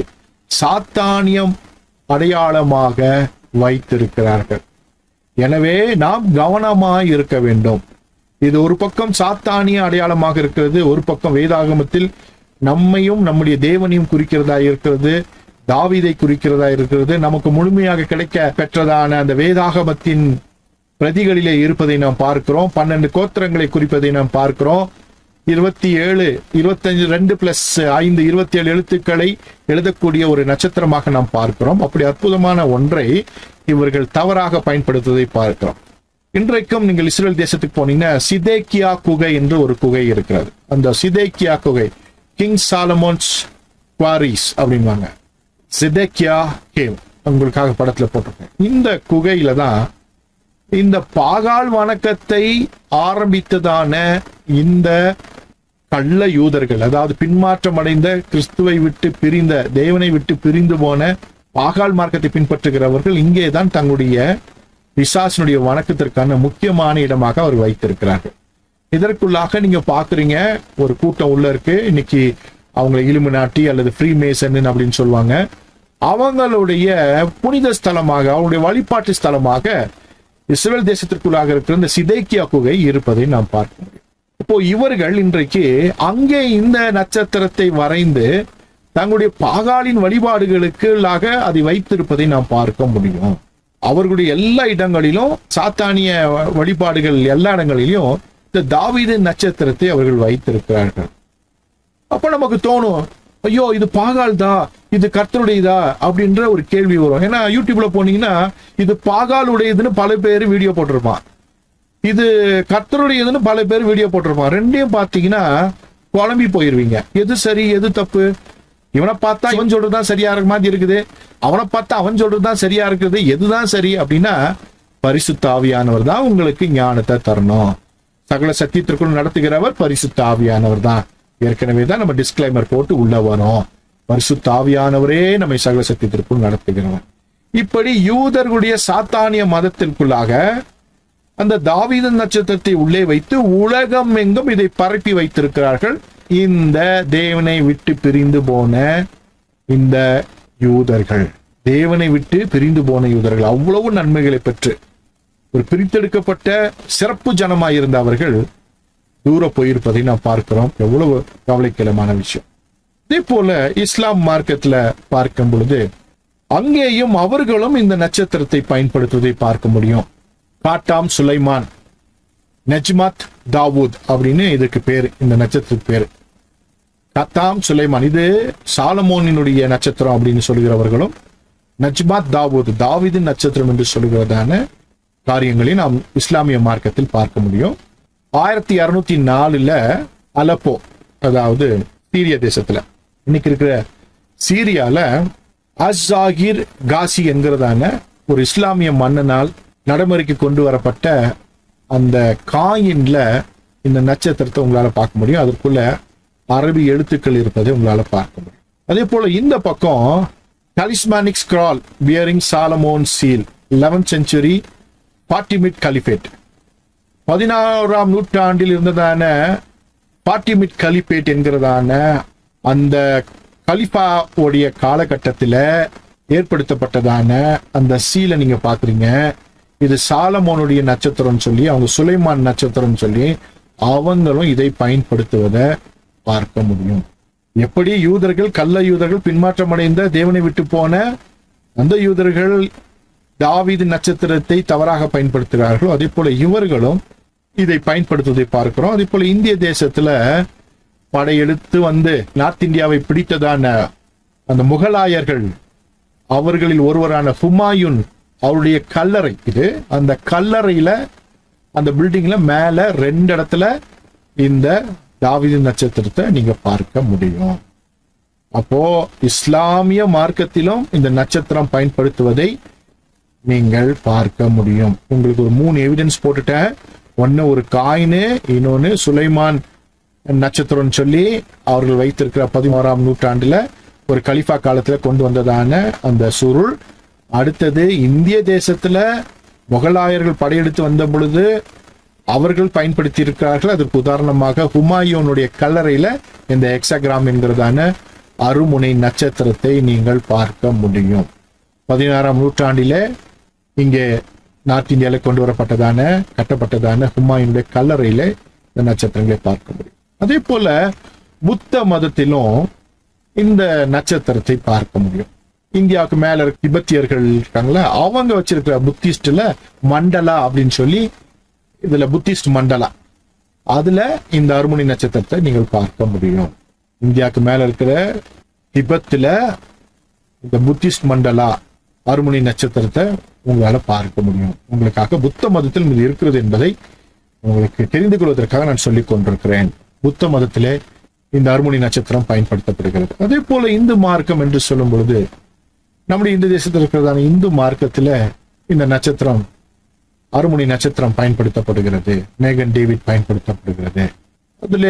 சாத்தானியம் அடையாளமாக வைத்திருக்கிறார்கள். எனவே நாம் கவனமாய் இருக்க வேண்டும். இது ஒரு பக்கம் சாத்தானிய அடையாளமாக இருக்கிறது, ஒரு பக்கம் வேதாகமத்தில் நம்மையும் நம்முடைய தேவனையும் குறிக்கிறதா இருக்கிறது, தாவீதை குறிக்கிறதா இருக்கிறது. நமக்கு முழுமையாக கிடைக்க பெற்றதான அந்த வேதாகமத்தின் பிரதிகளிலே இருப்பதை நாம் பார்க்கிறோம். 12 கோத்திரங்களை குறிப்பதை நாம் பார்க்கிறோம். 27, 25, 2+5, 27 எழுத்துக்களை எழுதக்கூடிய ஒரு நட்சத்திரமாக நாம் பார்க்கிறோம். அப்படி அற்புதமான ஒன்றை இவர்கள் தவறாக பயன்படுத்துவதை பார்க்கிறோம். இன்றைக்கும் நீங்கள் இஸ்ரேல் தேசத்துக்கு போனீங்கன்னா சிதேக்கியா குகை என்று ஒரு குகை இருக்கிறது. அந்த சிதேக்கியா குகை, கிங் சாலமோன்ஸ் குவாரிஸ் அப்படின்வாங்க. சிதேக்கியா கேவ் உங்களுக்காக படத்துல போட்டிருக்கேன். இந்த குகையில தான் இந்த பாகால் வணக்கத்தை ஆரம்பித்ததான இந்த கள்ள யூதர்கள், அதாவது பின்மாற்றம் அடைந்த, கிறிஸ்துவை விட்டு பிரிந்த, தேவனை விட்டு பிரிந்து போன பாகால் மார்க்கத்தை பின்பற்றுகிறவர்கள் இங்கேதான் தங்களுடைய பிசாசினுடைய வணக்கத்திற்கான முக்கியமான இடமாக அவர் வைத்திருக்கிறார்கள். இதற்குள்ளாக நீங்க பாக்குறீங்க ஒரு கூட்டம் உள்ள இருக்கு. இன்னைக்கு அவங்களை இலுமினாட்டி அல்லது ஃப்ரீ மேசன் அப்படின்னு சொல்லுவாங்க. அவங்களுடைய புனித ஸ்தலமாக, அவங்களுடைய வழிபாட்டு ஸ்தலமாக இஸ்ரேல் தேசத்திற்குள்ளாக இருக்கிற இந்த சிதேக்கியா குகை இருப்பதை நாம் பார்க்க முடியும். இப்போ இவர்கள் இன்றைக்கு அங்கே இந்த நட்சத்திரத்தை வரைந்து தங்களுடைய பாகாலின் வழிபாடுகளுக்குள்ளாக அதை வைத்திருப்பதை நாம் பார்க்க முடியும். அவர்களுடைய எல்லா இடங்களிலும் சாத்தானிய வழிபாடுகள் எல்லா இடங்களிலும் இந்த தாவீது நட்சத்திரத்தை அவர்கள் வைத்திருக்கிறார்கள். அப்ப நமக்கு தோணும், ஐயோ இது பாகால் தான், இது கர்த்தருடையதா அப்படின்ற ஒரு கேள்வி வரும். ஏன்னா யூடியூப்ல போனீங்கன்னா இது பாகாலுடையதுன்னு பல பேர் வீடியோ போட்டிருப்பான், இது கர்த்தருடையதுன்னு பல பேர் வீடியோ போட்டிருப்பான். ரெண்டையும் பார்த்தீங்கன்னா குழம்பி போயிருவீங்க. எது சரி எது தப்பு? இவனை பார்த்தா இவன் சொல்றதுதான் சரியா இருக்க மாதிரி இருக்குது, அவனை பார்த்தா அவன் சொல்றதுதான் சரியா இருக்குது. எதுதான் சரி அப்படின்னா பரிசுத்த ஆவியானவர் தான் உங்களுக்கு ஞானத்தை தரணும். சகல சத்தியத்திற்குள் நடத்துகிறவர் பரிசுத்த ஆவியானவர் தான். ஏற்கனவே தான் நம்ம டிஸ்கிளைமர் போட்டு உள்ள வரோம். பரிசுத்த ஆவியானவரே நம்மை சகல சத்தியத்திற்குள் நடத்துகிறவர். இப்படி யூதர்களுடைய சாத்தானிய மதத்திற்குள்ளாக அந்த தாவீது நட்சத்திரத்தை உள்ளே வைத்து உலகம் எங்கும் இதை பரப்பி வைத்திருக்கிறார்கள். இந்த தேவனை விட்டு பிரிந்து போன இந்த யூதர்கள், தேவனை விட்டு பிரிந்து போன யூதர்கள், அவ்வளவு நன்மைகளை பெற்று ஒரு பிரித்தெடுக்கப்பட்ட சிறப்பு ஜனமாய் இருந்த அவர்கள் தூர போயிருப்பதை நாம் பார்க்கிறோம். எவ்வளவு கவலைக்கிடமான விஷயம். இதே போல இஸ்லாம் மார்க்கத்துல பார்க்கும் பொழுது அங்கேயும் அவர்களும் இந்த நட்சத்திரத்தை பயன்படுத்துவதை பார்க்க முடியும். காட்டாம் சுலைமான், நஜ்மாத் தாவூத் அப்படின்னு இதுக்கு பேரு, இந்த நட்சத்திரத்துக்கு பேரு கத்தாம் சுலைமான். இது சாலமோனினுடைய நட்சத்திரம் அப்படின்னு சொல்லுகிறவர்களும், நஜ்மாத் தாவூத் தாவீது நட்சத்திரம் என்று சொல்லுகிறதான காரியங்களை நாம் இஸ்லாமிய மார்க்கத்தில் பார்க்க முடியும். 1604 அலப்போ, அதாவது சீரிய தேசத்துல, இன்னைக்கு இருக்கிற சீரியால அஸ்ஸாகிர் காசி என்கிறதான ஒரு இஸ்லாமிய மன்னனால் நடைமுறைக்கு கொண்டு வரப்பட்ட அந்த காயின்ல இந்த நட்சத்திரத்தை உங்களால பார்க்க முடியும். அதற்குள்ள அரபி எழுத்துக்கள் இருப்பதை உங்களால பார்க்க முடியும். அதே போல இந்த பக்கம் talismanic scroll bearing Solomon seal, 11th century Fatimid caliphate, 16ஆம் நூற்றாண்டில் இருந்ததான பாட்டிமிட் கலிஃபேட் என்கிறதான அந்த கலிஃபாவுடைய காலகட்டத்தில் ஏற்படுத்தப்பட்டதான அந்த சீலை நீங்க பாக்குறீங்க. இது சாலமோனுடைய நட்சத்திரம் சொல்லி, அவங்க சுலைமான் நட்சத்திரம் சொல்லி அவங்களும் இதை பயன்படுத்துவதை பார்க்க முடியும். எப்படி யூதர்கள், கள்ள யூதர்கள், பின்மாற்றம் அடைந்த தேவனை விட்டு போன அந்த யூதர்கள் தாவீது நட்சத்திரத்தை தவறாக பயன்படுத்துகிறார்களோ அதே போல இவர்களும் இதை பயன்படுத்துவதை பார்க்கிறோம். அதே போல இந்திய தேசத்துல படையெடுத்து வந்து நார்த் இந்தியாவை பிடித்ததான அந்த முகலாயர்கள், அவர்களில் ஒருவரான ஹுமாயூன் அவருடைய கல்லறை இது. அந்த கல்லறையில, அந்த பில்டிங்ல மேல 2 இடத்துல இந்த தாவீது நட்சத்திரத்தை நீங்க பார்க்க முடியும். அப்போ இஸ்லாமிய மார்க்கத்திலும் இந்த நட்சத்திரம் பயன்படுத்துவதை நீங்கள் பார்க்க முடியும். உங்களுக்கு ஒரு 3 எவிடன்ஸ் போட்டுட்டேன். ஒன்னு ஒரு காயினு, இன்னொன்னு சுலைமான் நட்சத்திரம் சொல்லி அவர்கள் வைத்திருக்கிற 11ஆம் நூற்றாண்டுல ஒரு கலிஃபா காலத்துல கொண்டு வந்ததான அந்த சுருள். அடுத்தது இந்திய தேசத்துல முகலாயர்கள் படையெடுத்து வந்த பொழுது அவர்கள் பயன்படுத்தி இருக்கிறார்கள். அதற்கு உதாரணமாக ஹுமாயூனுடைய கல்லறையில இந்த எக்ஸாகிராம் என்கிறதான அருமுனை நட்சத்திரத்தை நீங்கள் பார்க்க முடியும். 16ஆம் நூற்றாண்டிலே இங்கே நார்த் இந்தியாவில கொண்டு வரப்பட்டதான கட்டப்பட்டதான ஹுமாயூனுடைய கல்லறையில இந்த நட்சத்திரங்களை பார்க்க முடியும். அதே போல புத்த மதத்திலும் இந்த நட்சத்திரத்தை பார்க்க முடியும். இந்தியாவுக்கு மேல திபெத்தியர்கள் இருக்காங்களா, அவங்க வச்சிருக்கிற புத்திஸ்ட்ல மண்டலா அப்படின்னு சொல்லி, இதுல புத்திஸ்ட் மண்டலா, அதுல இந்த அருமுனை நட்சத்திரத்தை நீங்கள் பார்க்க முடியும். இந்தியாவுக்கு மேல இருக்கிற திபெத்துல இந்த புத்திஸ்ட் மண்டலா அருமுனை நட்சத்திரத்தை உங்களால பார்க்க முடியும். உங்களுக்காக புத்த மதத்தில் இது இருக்கிறது என்பதை உங்களுக்கு தெரிந்து கொள்வதற்காக நான் சொல்லிக் கொண்டிருக்கிறேன். புத்த மதத்திலே இந்த அருமுனை நட்சத்திரம் பயன்படுத்தப்படுகிறது. அதே போல இந்து மார்க்கம் என்று சொல்லும் பொழுது, நம்முடைய இந்து தேசத்தில் இருக்கிறதான இந்து மார்க்கத்துல இந்த நட்சத்திரம், அருமுனை நட்சத்திரம் பயன்படுத்தப்படுகிறது. மேகன் டேவிட் பயன்படுத்தப்படுகிறது. அதுல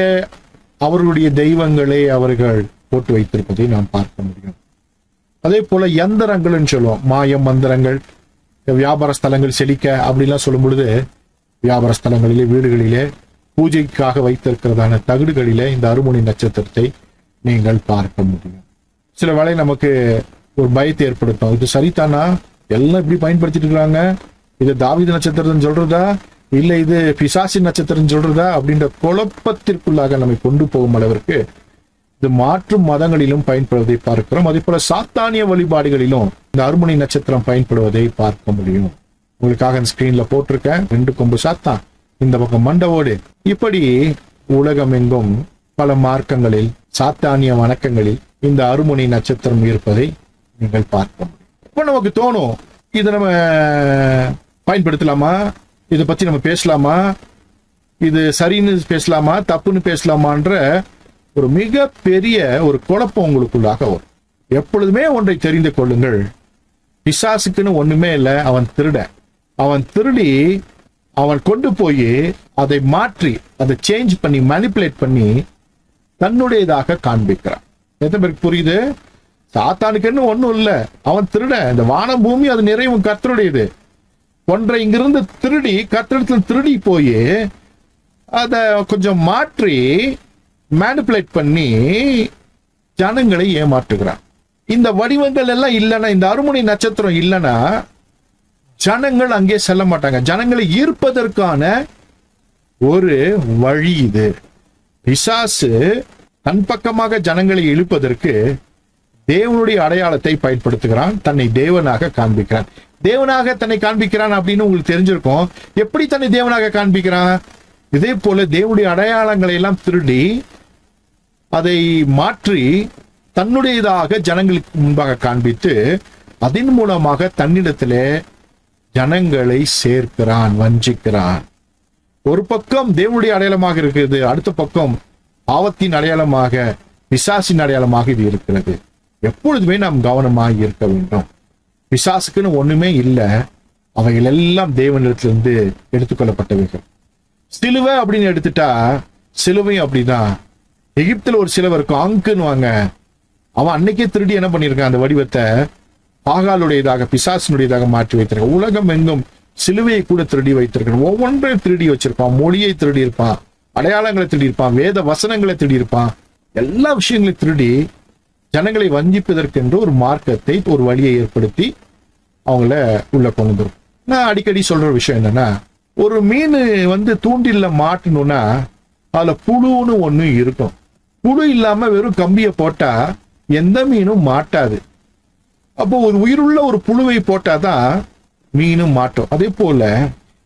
அவர்களுடைய தெய்வங்களை அவர்கள் போட்டு வைத்திருப்பதை நாம் பார்க்க முடியும். அதே போல யந்திரங்கள் சொல்லுவோம், மாயம் மந்திரங்கள், வியாபார ஸ்தலங்கள் செழிக்க அப்படிலாம் சொல்லும் பொழுது, வியாபார ஸ்தலங்களிலே, வீடுகளிலே பூஜைக்காக வைத்திருக்கிறதான தகடுகளிலே இந்த அருமுனை நட்சத்திரத்தை நீங்கள் பார்க்க முடியும். சில வேளை நமக்கு ஒரு பயத்தை ஏற்படுத்தும். இது சரிதானா, எல்லாம் இப்படி பயன்படுத்திட்டு இருக்கிறாங்க, இது தாவீது நட்சத்திரம் சொல்றதா இல்ல இது பிசாசி நட்சத்திரம் சொல்றதா அப்படின்ற குழப்பத்திற்குள்ளாக நம்மை கொண்டு போகும் அளவிற்கு இது மாற்று மதங்களிலும் பயன்படுவதை பார்க்கிறோம். அதே போல சாத்தானிய வழிபாடுகளிலும் இந்த அருமுனை நட்சத்திரம் பயன்படுவதை பார்க்க முடியும். உங்களுக்காக ஸ்கிரீன்ல போட்டிருக்கேன், 2 கொம்பு சாத்தான், இந்த பக்கம் மண்டவோடு. இப்படி உலகம் எங்கும் பல மார்க்கங்களில், சாத்தானிய வணக்கங்களில் இந்த அருமுனை நட்சத்திரம் இருப்பதை நீங்கள் பார்க்க முடியும். இப்ப நமக்கு தோணும், இதை நம்ம பயன்படுத்தலாமா, இதை பத்தி நம்ம பேசலாமா, இது சரின்னு பேசலாமா, தப்புன்னு பேசலாமான்ற ஒரு மிக பெரிய ஒரு குழப்பம் உங்களுக்குள்ளாக வரும். எப்பொழுதுமே ஒன்றை தெரிந்து கொள்ளுங்கள், பிசாசுக்குன்னு ஒண்ணுமே இல்லை. அவன் திருடன். அவன் திருடி அவன் கொண்டு போய் அதை மாற்றி, அதை சேஞ்ச் பண்ணி, மேனிப்புலேட் பண்ணி தன்னுடையதாக காண்பிக்கிறான். எத்தனை பேருக்கு புரியுது? சாத்தானுக்குன்னு ஒண்ணும் இல்லை, அவன் திருடன். இந்த வானம் பூமி அது நிறைவும் கர்த்தருடையது. ஒன்றை இங்கிருந்து திருடி, கர்த்தரிடத்தில் திருடி போய் அதை கொஞ்சம் மாற்றி மேனிப்புலேட் பண்ணி ஜனங்களை ஏமாற்றுகிறான். இந்த வடிவங்கள் எல்லாம் இல்லைன்னா, இந்த அருமுனை நட்சத்திரம் இல்லைன்னா ஜனங்கள் அங்கே செல்ல மாட்டாங்க. ஜனங்களை ஈர்ப்பதற்கான ஒரு வழி இது. பிசாசு தன் பக்கமாக ஜனங்களை இழுப்பதற்கு தேவனுடைய அடையாளத்தை பயன்படுத்துகிறான். தன்னை தேவனாக காண்பிக்கிறான். தேவனாக தன்னை காண்பிக்கிறான் அப்படின்னு உங்களுக்கு தெரிஞ்சிருக்கும். எப்படி தன்னை தேவனாக காண்பிக்கிறான்? இதே போல தேவனுடைய அடையாளங்களை எல்லாம் திருடி அதை மாற்றி தன்னுடையதாக ஜனங்களுக்கு முன்பாக காண்பித்து அதன் மூலமாக தன்னிடத்திலே ஜனங்களை சேர்க்கிறான், வஞ்சிக்கிறான். ஒரு பக்கம் தேவனுடைய அடையாளமாக இருக்கிறது, அடுத்த பக்கம் பாவத்தின் அடையாளமாக, பிசாசின் அடையாளமாக இது இருக்கிறது. எப்பொழுதுமே நாம் கவனமாக இருக்க வேண்டும். பிசாசுக்குன்னு ஒண்ணுமே இல்லை, அவைகள் எல்லாம் தேவனிடத்திலிருந்து எடுத்துக்கொள்ளப்பட்டவைகள். சிலுவை அப்படின்னு எடுத்துட்டா, சிலுவையும் அப்படிதான். எகிப்துல ஒரு சிலுவை இருக்கும், அங்குன்னு வாங்க. அவன் அன்னைக்கே திருடி என்ன பண்ணிருக்கான், அந்த வடிவத்தை பாகாலுடையதாக, பிசாசினுடையதாக மாற்றி வைத்திருக்கான். உலகம் எங்கும் சிலுவையை கூட திருடி வைத்திருக்கான். ஒவ்வொன்றையும் திருடி வச்சிருப்பான். மொழியை திருடி இருப்பான், அடையாளங்களை திருடி இருப்பான், வேத வசனங்களை திருடி இருப்பான். எல்லா விஷயங்களையும் திருடி ஜனங்களை வஞ்சிப்பதற்கென்று ஒரு மார்க்கத்தை, ஒரு வழியை ஏற்படுத்தி அவங்கள உள்ள கொண்டு வந்துடும். நான் அடிக்கடி சொல்ற விஷயம் என்னன்னா, ஒரு மீன் தூண்டில்ல மாட்டணும்னா அதுல புழுன்னு ஒண்ணு இருக்கும். புழு இல்லாம வெறும் கம்பியை போட்டா எந்த மீனும் மாட்டாது. அப்போ ஒரு உயிருள்ள ஒரு புழுவை போட்டாதான் மீனும் மாட்டோம். அதே போல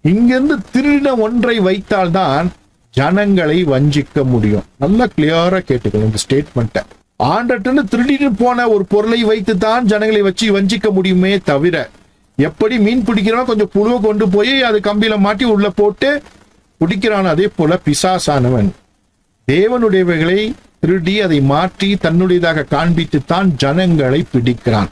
இங்கிருந்து திருடின ஒன்றை வைத்தால்தான் ஜனங்களை வஞ்சிக்க முடியும். நல்லா கிளியரா கேட்டுக்கணும் இந்த ஸ்டேட்மெண்ட்டை. ஆண்டட்டுன்னு திருடிட்டு போன ஒரு பொருளை வைத்து தான் ஜனங்களை வச்சு வஞ்சிக்க முடியுமே தவிர, எப்படி மீன் பிடிக்கிறோம், கொஞ்சம் புழுவை கொண்டு போய் அது கம்பியில மாட்டி உள்ள போட்டு பிடிக்கிறான், அதே போல பிசாசானவன் தேவனுடையவைகளை திருடி அதை மாற்றி தன்னுடையதாக காண்பித்துத்தான் ஜனங்களை பிடிக்கிறான்.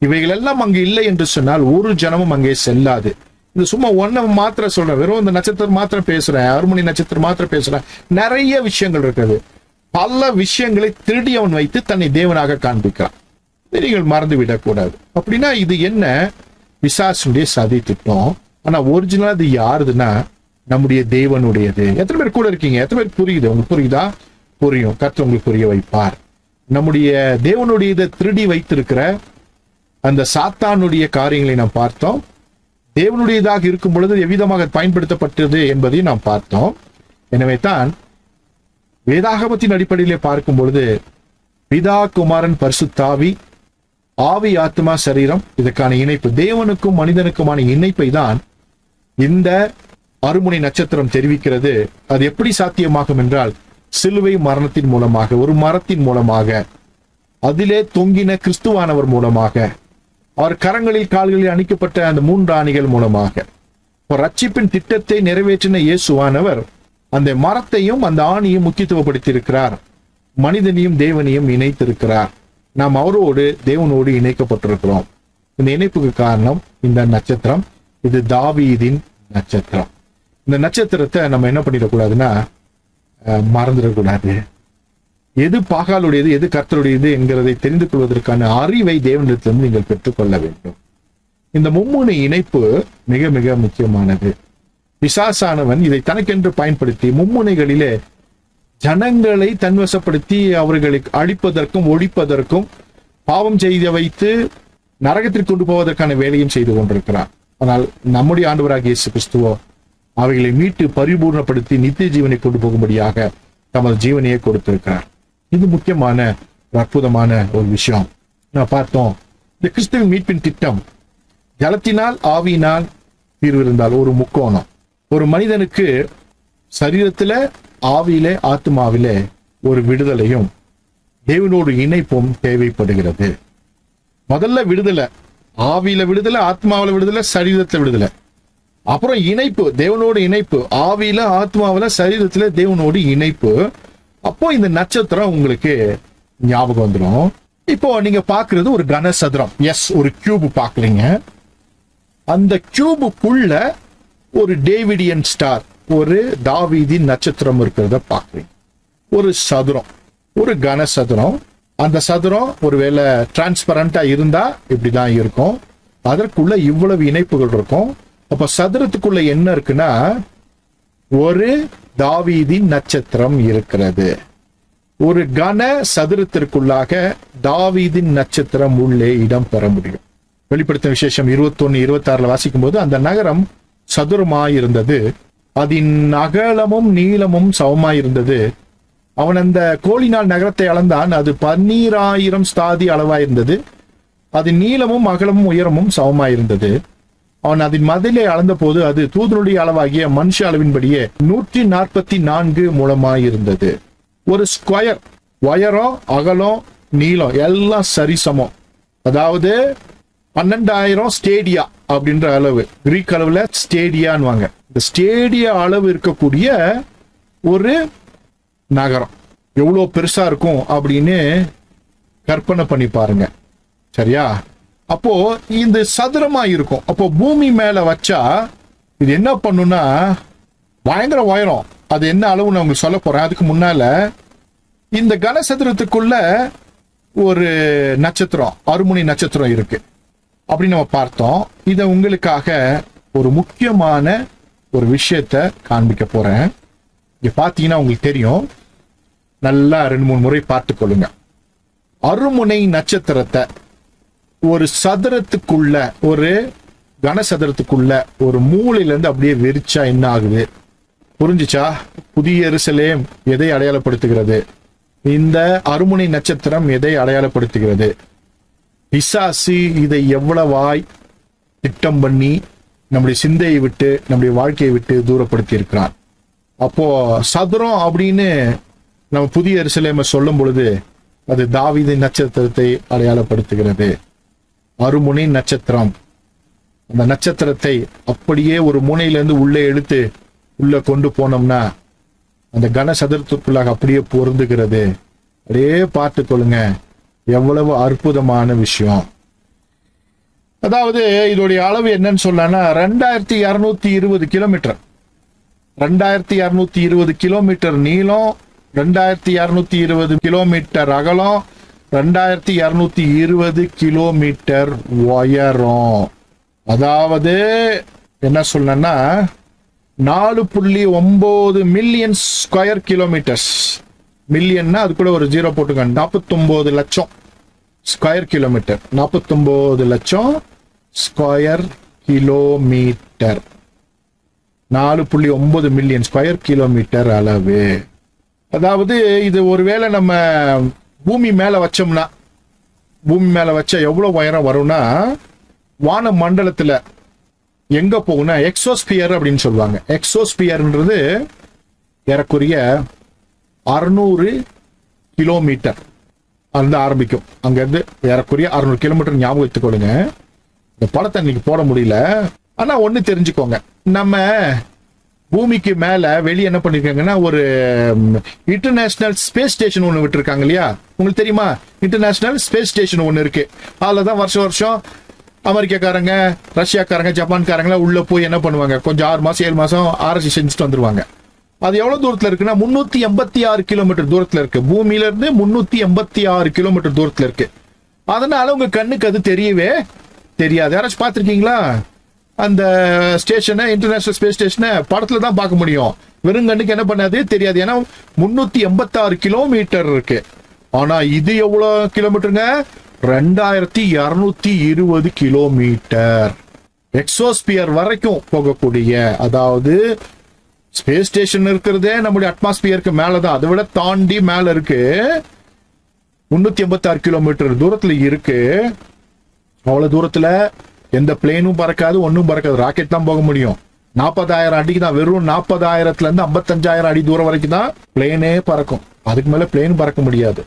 இவைகள் எல்லாம் அங்கு இல்லை என்று சொன்னால் ஒரு ஜனமும் அங்கே செல்லாது. இது சும்மா ஒன்ன மாத்திரம் சொல்றேன், வெறும் இந்த நட்சத்திரம் மாத்திரம் பேசுறேன், அருமணி நட்சத்திரம் மாத்திரம் பேசுறேன். நிறைய விஷயங்கள் இருக்குது. பல விஷயங்களை திருடி அவன் வைத்து தன்னை தேவனாக காண்பிக்கிறான். நீங்கள் மறந்து விடக்கூடாது. அப்படின்னா இது என்ன? பிசாசுடைய சதி திட்டம். ஆனா ஒரிஜினலா இது யாருதுன்னா நம்முடைய தேவனுடையது. எத்தனை பேர் கூட இருக்கீங்க? எத்தனை பேர் புரியுது? உங்களுக்கு புரியுதா? புரியும். கர்த்தர் உங்களுக்கு புரிய வைப்பார். நம்முடைய தேவனுடைய திருடி வைத்திருக்கிற அந்த சாத்தானுடைய காரியங்களை நாம் பார்த்தோம். தேவனுடையதாக இருக்கும் பொழுது எவ்விதமாக பயன்படுத்தப்பட்டது என்பதை நாம் பார்த்தோம். எனவே தான் வேதாகமத்தின் அடிப்படையிலே பார்க்கும் பொழுது பிதா, குமாரன், பரிசுத்தாவி, ஆவி, ஆத்மா, சரீரம், இதற்கான இணைப்பு, தேவனுக்கும் மனிதனுக்குமான இணைப்பை தான் இந்த அருமுனை நட்சத்திரம் தெரிவிக்கிறது. அது எப்படி சாத்தியமாகும் என்றால் சிலுவை மரணத்தின் மூலமாக, ஒரு மரத்தின் மூலமாக, அதிலே தொங்கின கிறிஸ்துவானவர் மூலமாக, அவர் கரங்களில் கால்களில் அணிக்கப்பட்ட அந்த 3 ஆணிகள் மூலமாக, ரட்சிப்பின் திட்டத்தை நிறைவேற்றின இயேசுவானவர் அந்த மரத்தையும் அந்த ஆணியும் முக்கியத்துவப்படுத்தி இருக்கிறார். மனிதனையும் தேவனையும் இணைத்திருக்கிறார். நாம் அவரோடு தேவனோடு இணைக்கப்பட்டிருக்கிறோம். இந்த இணைப்புக்கு காரணம் இந்த நட்சத்திரம். இது தாவீதின் நட்சத்திரம். இந்த நட்சத்திரத்தை நம்ம என்ன பண்ணிடக்கூடாதுன்னா மறந்துடக்கூடாது. எது பாகாலுடையது, எது கர்த்தருடையது என்கிறதை தெரிந்து கொள்வதற்கான அறிவை தேவனிடத்திலிருந்து நீங்கள் பெற்றுக்கொள்ள வேண்டும். இந்த மும்முனை இணைப்பு மிக மிக முக்கியமானது. பிசாசானவன் இதை தனக்கென்று பயன்படுத்தி மும்முனைகளிலே ஜனங்களை தன்வசப்படுத்தி அவர்களை அழிப்பதற்கும் ஒழிப்பதற்கும், பாவம் செய்து வைத்து நரகத்திற்கு கொண்டு போவதற்கான வேலையும் செய்து கொண்டிருக்கிறார். ஆனால் நம்முடைய ஆண்டவராகிய இயேசு கிறிஸ்துவோ அவைகளை மீட்டு பரிபூர்ணப்படுத்தி நித்திய ஜீவனை கொண்டு போகும்படியாக தமது ஜீவனையே கொடுத்திருக்கிறார். இது முக்கியமான அற்புதமான ஒரு விஷயம். நான் பார்த்தோம், இந்த கிறிஸ்துவின் மீட்பின் திட்டம் ஜலத்தினால் ஆவியினால் தீர்வு இருந்தால் ஒரு முக்கோணம். ஒரு மனிதனுக்கு சரீரத்தில, ஆவியிலே, ஆத்மாவிலே ஒரு விடுதலையும் தேவனோடு இணைப்பும் தேவைப்படுகிறது. முதல்ல விடுதலை, ஆவியில விடுதலை, ஆத்மாவில விடுதலை, சரீரத்துல விடுதலை. அப்புறம் இணைப்பு, தேவனோடு இணைப்பு, ஆவியில, ஆத்மாவில, சரீரத்துல தேவனோடு இணைப்பு. அப்போ இந்த நட்சத்திரம் உங்களுக்கு ஞாபகம் வந்துடும். இப்போ நீங்க பாக்குறது ஒரு கனசதுரம். எஸ், ஒரு கியூப் பாக்குறீங்க. அந்த கியூபுக்குள்ள ஒரு டேவிடியன் ஸ்டார், ஒரு தாவீதின் நட்சத்திரம் இருக்கிறத பாக்குறீங்க. ஒரு சதுரம், ஒரு கனசதுரம். அந்த சதுரம் ஒருவேளை டிரான்ஸ்பரண்டா இருந்தா இப்படிதான் இருக்கும். அதற்குள்ள இவ்வளவு இணைப்புகள் இருக்கும். அப்ப சதுரத்துக்குள்ள என்ன இருக்குன்னா ஒரு தாவீதின் நட்சத்திரம் இருக்கிறது. ஒரு கன சதுரத்திற்குள்ளாக தாவீதின் நட்சத்திரம் உள்ளே இடம் பெற முடியும். வெளிப்படுத்தும் விசேஷம் 21-26 வாசிக்கும் போது அந்த நகரம் சதுரமாயிருந்தது, அதன் அகலமும் நீளமும் சமமாயிருந்தது. அவன் அந்த கோலினால் நகரத்தை அளந்தான். அது 12,000 ஸ்தாதி அளவாயிருந்தது. அதன் நீளமும் அகலமும் உயரமும் சமமாயிருந்தது. அவன் அதன் மதிலை அளந்த போது அது தூதனுடைய அளவாகிய மனுஷ அளவின்படியே 144 முழமாயிருந்தது. ஒரு ஸ்கொயர், உயரம், அகலம், நீளம் எல்லாம் சரிசமம். அதாவது 12,000 ஸ்டேடியா அப்படின்ற அளவு, கிரீக் அளவுல ஸ்டேடியான்வாங்க. இந்த ஸ்டேடியா அளவு இருக்கக்கூடிய ஒரு நகரம் எவ்வளவு பெருசா இருக்கும் அப்படின்னு கற்பனை பண்ணி பாருங்க. சரியா? அப்போ இந்த சதுரமா இருக்கும். அப்போ பூமி மேல வச்சா இது என்ன பண்ணுனா பயங்கர உயரம். அது என்ன அளவு நான் உங்களுக்கு சொல்ல போறேன். அதுக்கு முன்னால இந்த கனசதுரத்துக்குள்ள ஒரு நட்சத்திரம், அருமுனை நட்சத்திரம் இருக்கு அப்படின்னு நம்ம பார்த்தோம். இதை உங்களுக்காக ஒரு முக்கியமான ஒரு விஷயத்த காண்பிக்க போறேன். இங்க பாத்தீங்கன்னா உங்களுக்கு தெரியும். நல்லா 2-3 முறை பார்த்துக் கொள்ளுங்க. அருமுனை நட்சத்திரத்தை ஒரு சதுரத்துக்குள்ள, ஒரு கனசதுரத்துக்குள்ள ஒரு மூலையில இருந்து அப்படியே வெறிச்சா என்ன ஆகுது? புரிஞ்சுச்சா? புதிய எருசலேம் எதை அடையாளப்படுத்துகிறது? இந்த அருமுனை நட்சத்திரம் எதை அடையாளப்படுத்துகிறது? பிசாசு இதை எவ்வளவாய் திட்டம் பண்ணி நம்முடைய சிந்தையை விட்டு, நம்முடைய வாழ்க்கையை விட்டு தூரப்படுத்தி இருக்கிறான். அப்போ சதுரம் அப்படின்னு நம்ம புதிய எருசலேமை சொல்லும் பொழுது அது தாவீதின் நட்சத்திரத்தை அடையாளப்படுத்துகிறது. அருமுனை நட்சத்திரம் அந்த நட்சத்திரத்தை அப்படியே ஒரு முனையிலிருந்து உள்ளே இழுத்து உள்ள கொண்டு போனோம்னா அந்த கனசதுரத்திற்குள்ளாக அப்படியே பொருந்துகிறது. அப்படியே பார்த்து கொள்ளுங்க, எவ்வளவு அற்புதமான விஷயம். அதாவது இதோடைய அளவு என்னன்னு சொல்லனா 2220 கிலோமீட்டர், 2220 கிலோமீட்டர் நீளம், 2220 கிலோமீட்டர் அகலம், 2220 கிலோமீட்டர் உயரம். அதாவது என்ன சொல்லனா 4.9 மில்லியன் ஸ்கொயர் கிலோமீட்டர்ஸ். மில்லியன்னா அது கூட ஒரு 0 போட்டுங்க. 49 லட்சம் ஸ்கொயர் கிலோமீட்டர், 49 லட்சம் square kilometre, 4.9 million square kilometre அளவு. அதாவது இது ஒருவேளை நம்ம பூமி மேல வச்சோம்னா, பூமி மேல வச்சா எவ்வளவு உயரம் வரும்னா, வான மண்டலத்துல எங்க போகும்னா எக்ஸோஸ்பியர் அப்படின்னு சொல்லுவாங்க. எக்ஸோஸ்பியர்ன்றது ஏறக்குறைய 600 கிலோமீட்டர் அந்த ஆரம்பிக்கும். அங்க இருந்து ஏறக்குறைய 600 கிலோமீட்டர் ஞாபகம் வச்சுக்கொள்ளுங்க. இந்த படத்தை இன்னைக்கு போட முடியல, ஆனா ஒண்ணு தெரிஞ்சுக்கோங்க, நம்ம பூமிக்கு மேல வெளியே என்ன பண்ணிருக்காங்கன்னா ஒரு இன்டர்நேஷனல் ஸ்பேஸ் ஸ்டேஷன் ஒண்ணு விட்டுருக்காங்க இல்லையா? உங்களுக்கு தெரியுமா? இன்டர்நேஷனல் ஸ்பேஸ் ஸ்டேஷன் ஒண்ணு இருக்கு. அதுலதான் வருஷம் அமெரிக்காக்காரங்க, ரஷ்யாக்காரங்க, ஜப்பான்காரங்களா உள்ள போய் என்ன பண்ணுவாங்க, கொஞ்சம் 6 மாசம் 7 மாசம் ஆராய்ச்சி செஞ்சுட்டு வந்துருவாங்க. அது எவ்வளவு தூரத்துல இருக்குன்னா 386 கிலோமீட்டர் தூரத்துல இருக்கு. பூமியில இருந்து 386 கிலோமீட்டர் தூரத்துல இருக்கு. அதனால உங்க கண்ணுக்கு அது தெரியவே தெரியாது. யாராச்சும் பார்த்திருக்கீங்களா அந்த ஸ்டேஷனை, இன்டர்நேஷனல் ஸ்பேஸ் ஸ்டேஷனை? படத்துல தான் பார்க்க முடியும், வெறும் கண்ணுக்கு என்ன பண்ணாது தெரியாது. ஏன்னா 386 கிலோமீட்டர் இருக்கு. ஆனா இது எவ்வளவு கிலோமீட்டருங்க? 2220 கிலோமீட்டர். எக்ஸோஸ்பியர் வரைக்கும் போகக்கூடிய, அதாவது ஸ்பேஸ் ஸ்டேஷன் இருக்கிறதே நம்முடைய அட்மாஸ்பியருக்கு மேலதான், அதை விட தாண்டி மேல இருக்கு. 386 கிலோமீட்டர் தூரத்துல இருக்கு. அவ்வளவு தூரத்துல எந்த பிளேனும் பறக்காது, ஒன்னும் பறக்காது. ராக்கெட் தான் போக முடியும். 40,000 அடிக்கு தான், வெறும் 40,000 இருந்து 55,000 அடி தூரம் வரைக்கும் தான் பிளேனே பறக்கும். அதுக்கு மேல பிளேன் பறக்க முடியாது.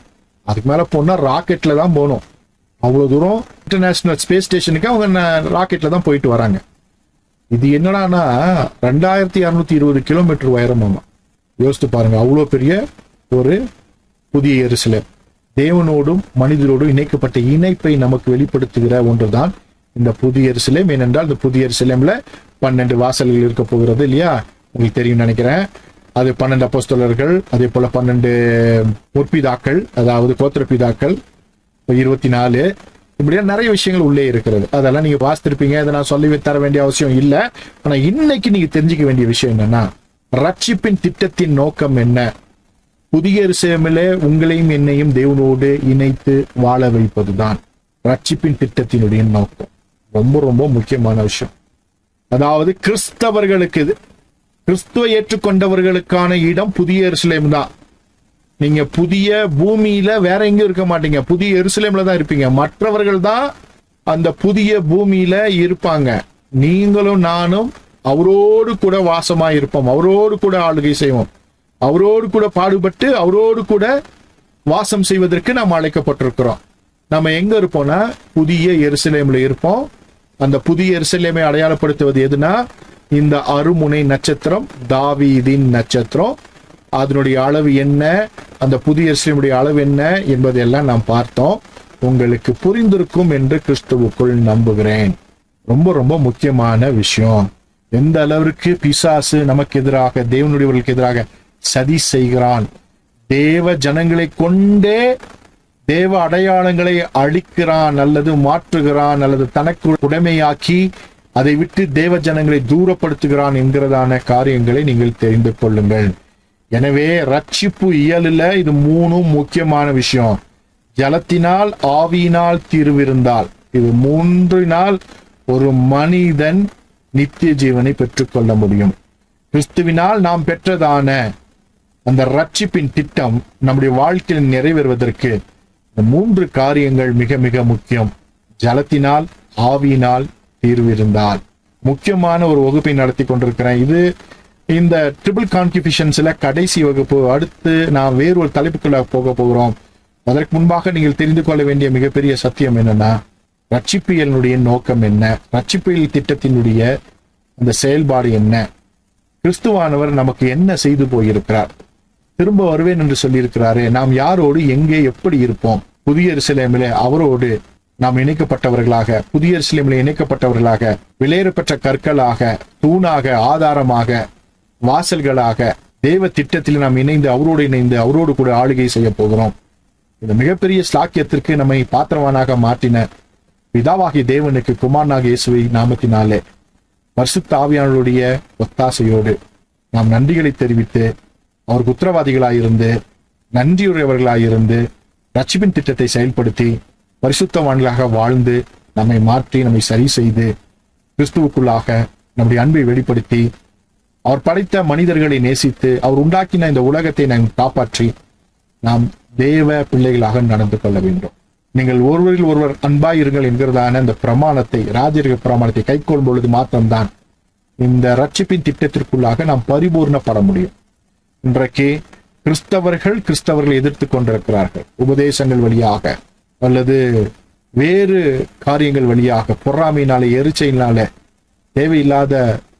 அதுக்கு மேல போனா ராக்கெட்ல தான் போகணும். அவ்வளவு தூரம் இன்டர்நேஷனல் ஸ்பேஸ் ஸ்டேஷனுக்கு அவங்க ராக்கெட்ல தான் போயிட்டு வராங்க. இது என்னடானா 2220 கிலோமீட்டர் உயரமாமா. யோசித்து பாருங்க, அவ்வளவு பெரிய ஒரு புதிய எருசலேம். தேவனோடும் மனிதரோடும் இணைக்கப்பட்ட இணைப்பை நமக்கு வெளிப்படுத்துகிற ஒன்றுதான் இந்த புதிய எருசலேம். ஏனென்றால் இந்த புதிய எருசலேம்ல 12 வாசல்கள் இருக்க போகிறது இல்லையா? உங்களுக்கு தெரியும் நினைக்கிறேன். அது 12 அப்போஸ்தலர்கள், அதே போல 12 முற்பிதாக்கள், அதாவது கோத்திரப்பிதாக்கள், 24, இப்படியா நிறைய விஷயங்கள் உள்ளே இருக்கிறது. அதெல்லாம் நீங்க வாசித்திருப்பீங்க, இதை நான் சொல்லி தர வேண்டிய அவசியம் இல்லை. ஆனா இன்னைக்கு நீங்க தெரிஞ்சுக்க வேண்டிய விஷயம் என்னன்னா, ரட்சிப்பின் திட்டத்தின் நோக்கம் என்ன? புதிய எருசலேமிலே உங்களையும் என்னையும் தேவனோடு இணைத்து வாழ வைப்பதுதான் ரட்சிப்பின் திட்டத்தினுடைய நோக்கம். ரொம்ப ரொம்ப முக்கியமான விஷயம். அதாவது கிறிஸ்தவர்களுக்கு, கிறிஸ்துவை ஏற்றுக்கொண்டவர்களுக்கான இடம் புதிய எருசலேம் தான். நீங்க புதிய பூமியில வேற எங்கேயும் இருக்க மாட்டீங்க, புதிய எருசலேம்ல தான் இருப்பீங்க. மற்றவர்கள் தான் அந்த புதிய பூமியில இருப்பாங்க. நீங்களும் நானும் அவரோடு கூட வாசமா இருப்போம், அவரோடு கூட ஆளுகை செய்வோம், அவரோடு கூட பாடுபட்டு அவரோடு கூட வாசம் செய்வதற்கு நாம் அழைக்கப்பட்டிருக்கிறோம். நம்ம எங்க இருப்போம்னா புதிய எருசலேம்ல இருப்போம். அந்த புதிய எருசலேமை அடையாளப்படுத்துவது எதுனா இந்த அருமுனை நட்சத்திரம், தாவீதின் நட்சத்திரம். அதனுடைய அளவு என்ன, அந்த புதிய எருசலேமுடைய அளவு என்ன என்பதெல்லாம் நாம் பார்த்தோம். உங்களுக்கு புரிந்திருக்கும் என்று கிறிஸ்துவுக்குள் நம்புகிறேன். ரொம்ப ரொம்ப முக்கியமான விஷயம். எந்த அளவிற்கு பிசாசு நமக்கு எதிராக, தேவனுடையவர்களுக்கு எதிராக சதி செய்கிறான். தேவ ஜனங்களை கொண்டே தேவ அடையாளங்களை அழிக்கிறான், அல்லது மாற்றுகிறான், அல்லது தனக்கு உடைமையாக்கி அதை விட்டு தேவ ஜனங்களை தூரப்படுத்துகிறான் என்கிறதான காரியங்களை நீங்கள் தெரிந்து கொள்ளுங்கள். எனவே ரட்சிப்பு இயலில் இது 3 முக்கியமான விஷயம். ஜலத்தினால், ஆவியினால், தீர்விருந்தால், இது 3 ஒரு மனிதன் நித்திய ஜீவனை பெற்றுக்கொள்ள முடியும். கிறிஸ்துவினால் நாம் பெற்றதான அந்த ரட்சிப்பின் திட்டம் நம்முடைய வாழ்க்கையில் நிறைவேறுவதற்கு இந்த 3 காரியங்கள் மிக மிக முக்கியம். ஜலத்தினால், ஆவியினால், தீர்விருந்தால். முக்கியமான ஒரு வகுப்பை நடத்தி கொண்டிருக்கிறேன். இது இந்த ட்ரிபிள் கான்கிபிஷன்ஸ்ல கடைசி வகுப்பு. அடுத்து நான் வேறு ஒரு தலைப்புக்குள்ள போக போகிறோம். அதற்கு முன்பாக நீங்கள் தெரிந்து கொள்ள வேண்டிய மிகப்பெரிய சத்தியம் என்னன்னா, ரட்சிப்பியலினுடைய நோக்கம் என்ன, ரட்சிப்பியல் திட்டத்தினுடைய அந்த செயல்பாடு என்ன, கிறிஸ்துவானவர் நமக்கு என்ன செய்து போயிருக்கிறார், திரும்ப வருவேன் என்று சொல்லியிருக்கிறாரே, நாம் யாரோடு எங்கே எப்படி இருப்போம், புதிய எருசலேமிலே அவரோடு நாம் இணைக்கப்பட்டவர்களாக, புதிய எருசலேமிலே இணைக்கப்பட்டவர்களாக, விலையேறப்பெற்ற கற்களாக, தூணாக, ஆதாரமாக, வாசல்களாக தேவ திட்டத்தில் நாம் இணைந்து அவரோடு கூட ஆளுகை செய்ய போகிறோம். இந்த மிகப்பெரிய ஸ்லாக்கியத்திற்கு நம்மை பாத்திரவானாக மாற்றின பிதாவாகிய தேவனுக்கு குமாரனாகிய இயேசுவை நாமத்தினாலே பரிசுத்த ஆவியானவருடைய ஒத்தாசையோடு நாம் நன்றிகளை தெரிவித்து அவருக்கு உத்தரவாதிகளாயிருந்து நன்றியுடையவர்களாயிருந்து ரட்சிப்பின் திட்டத்தை செயல்படுத்தி பரிசுத்தவான்களாக வாழ்ந்து நம்மை மாற்றி நம்மை சரி செய்து கிறிஸ்துவுக்குள்ளாக நம்முடைய அன்பை வெளிப்படுத்தி அவர் படைத்த மனிதர்களை நேசித்து அவர் உண்டாக்கின இந்த உலகத்தை நாம் காப்பாற்றி நாம் தேவ பிள்ளைகளாக நடந்து கொள்ள வேண்டும். நீங்கள் ஒருவரில் ஒருவர் அன்பாயிருங்கள் என்கிறதான இந்த பிரமாணத்தை, ராஜரிக பிரமாணத்தை கைக்கொள்ளும் பொழுது மாத்திரம்தான் இந்த ரட்சிப்பின் திட்டத்திற்குள்ளாக நாம் பரிபூர்ணப்பட முடியும். இன்றைக்கு கிறிஸ்தவர்களை எதிர்த்து கொண்டிருக்கிறார்கள். உபதேசங்கள் வழியாக அல்லது வேறு காரியங்கள் வழியாக, பொறாமையினாலே, எரிச்சையினாலே, தேவையில்லாத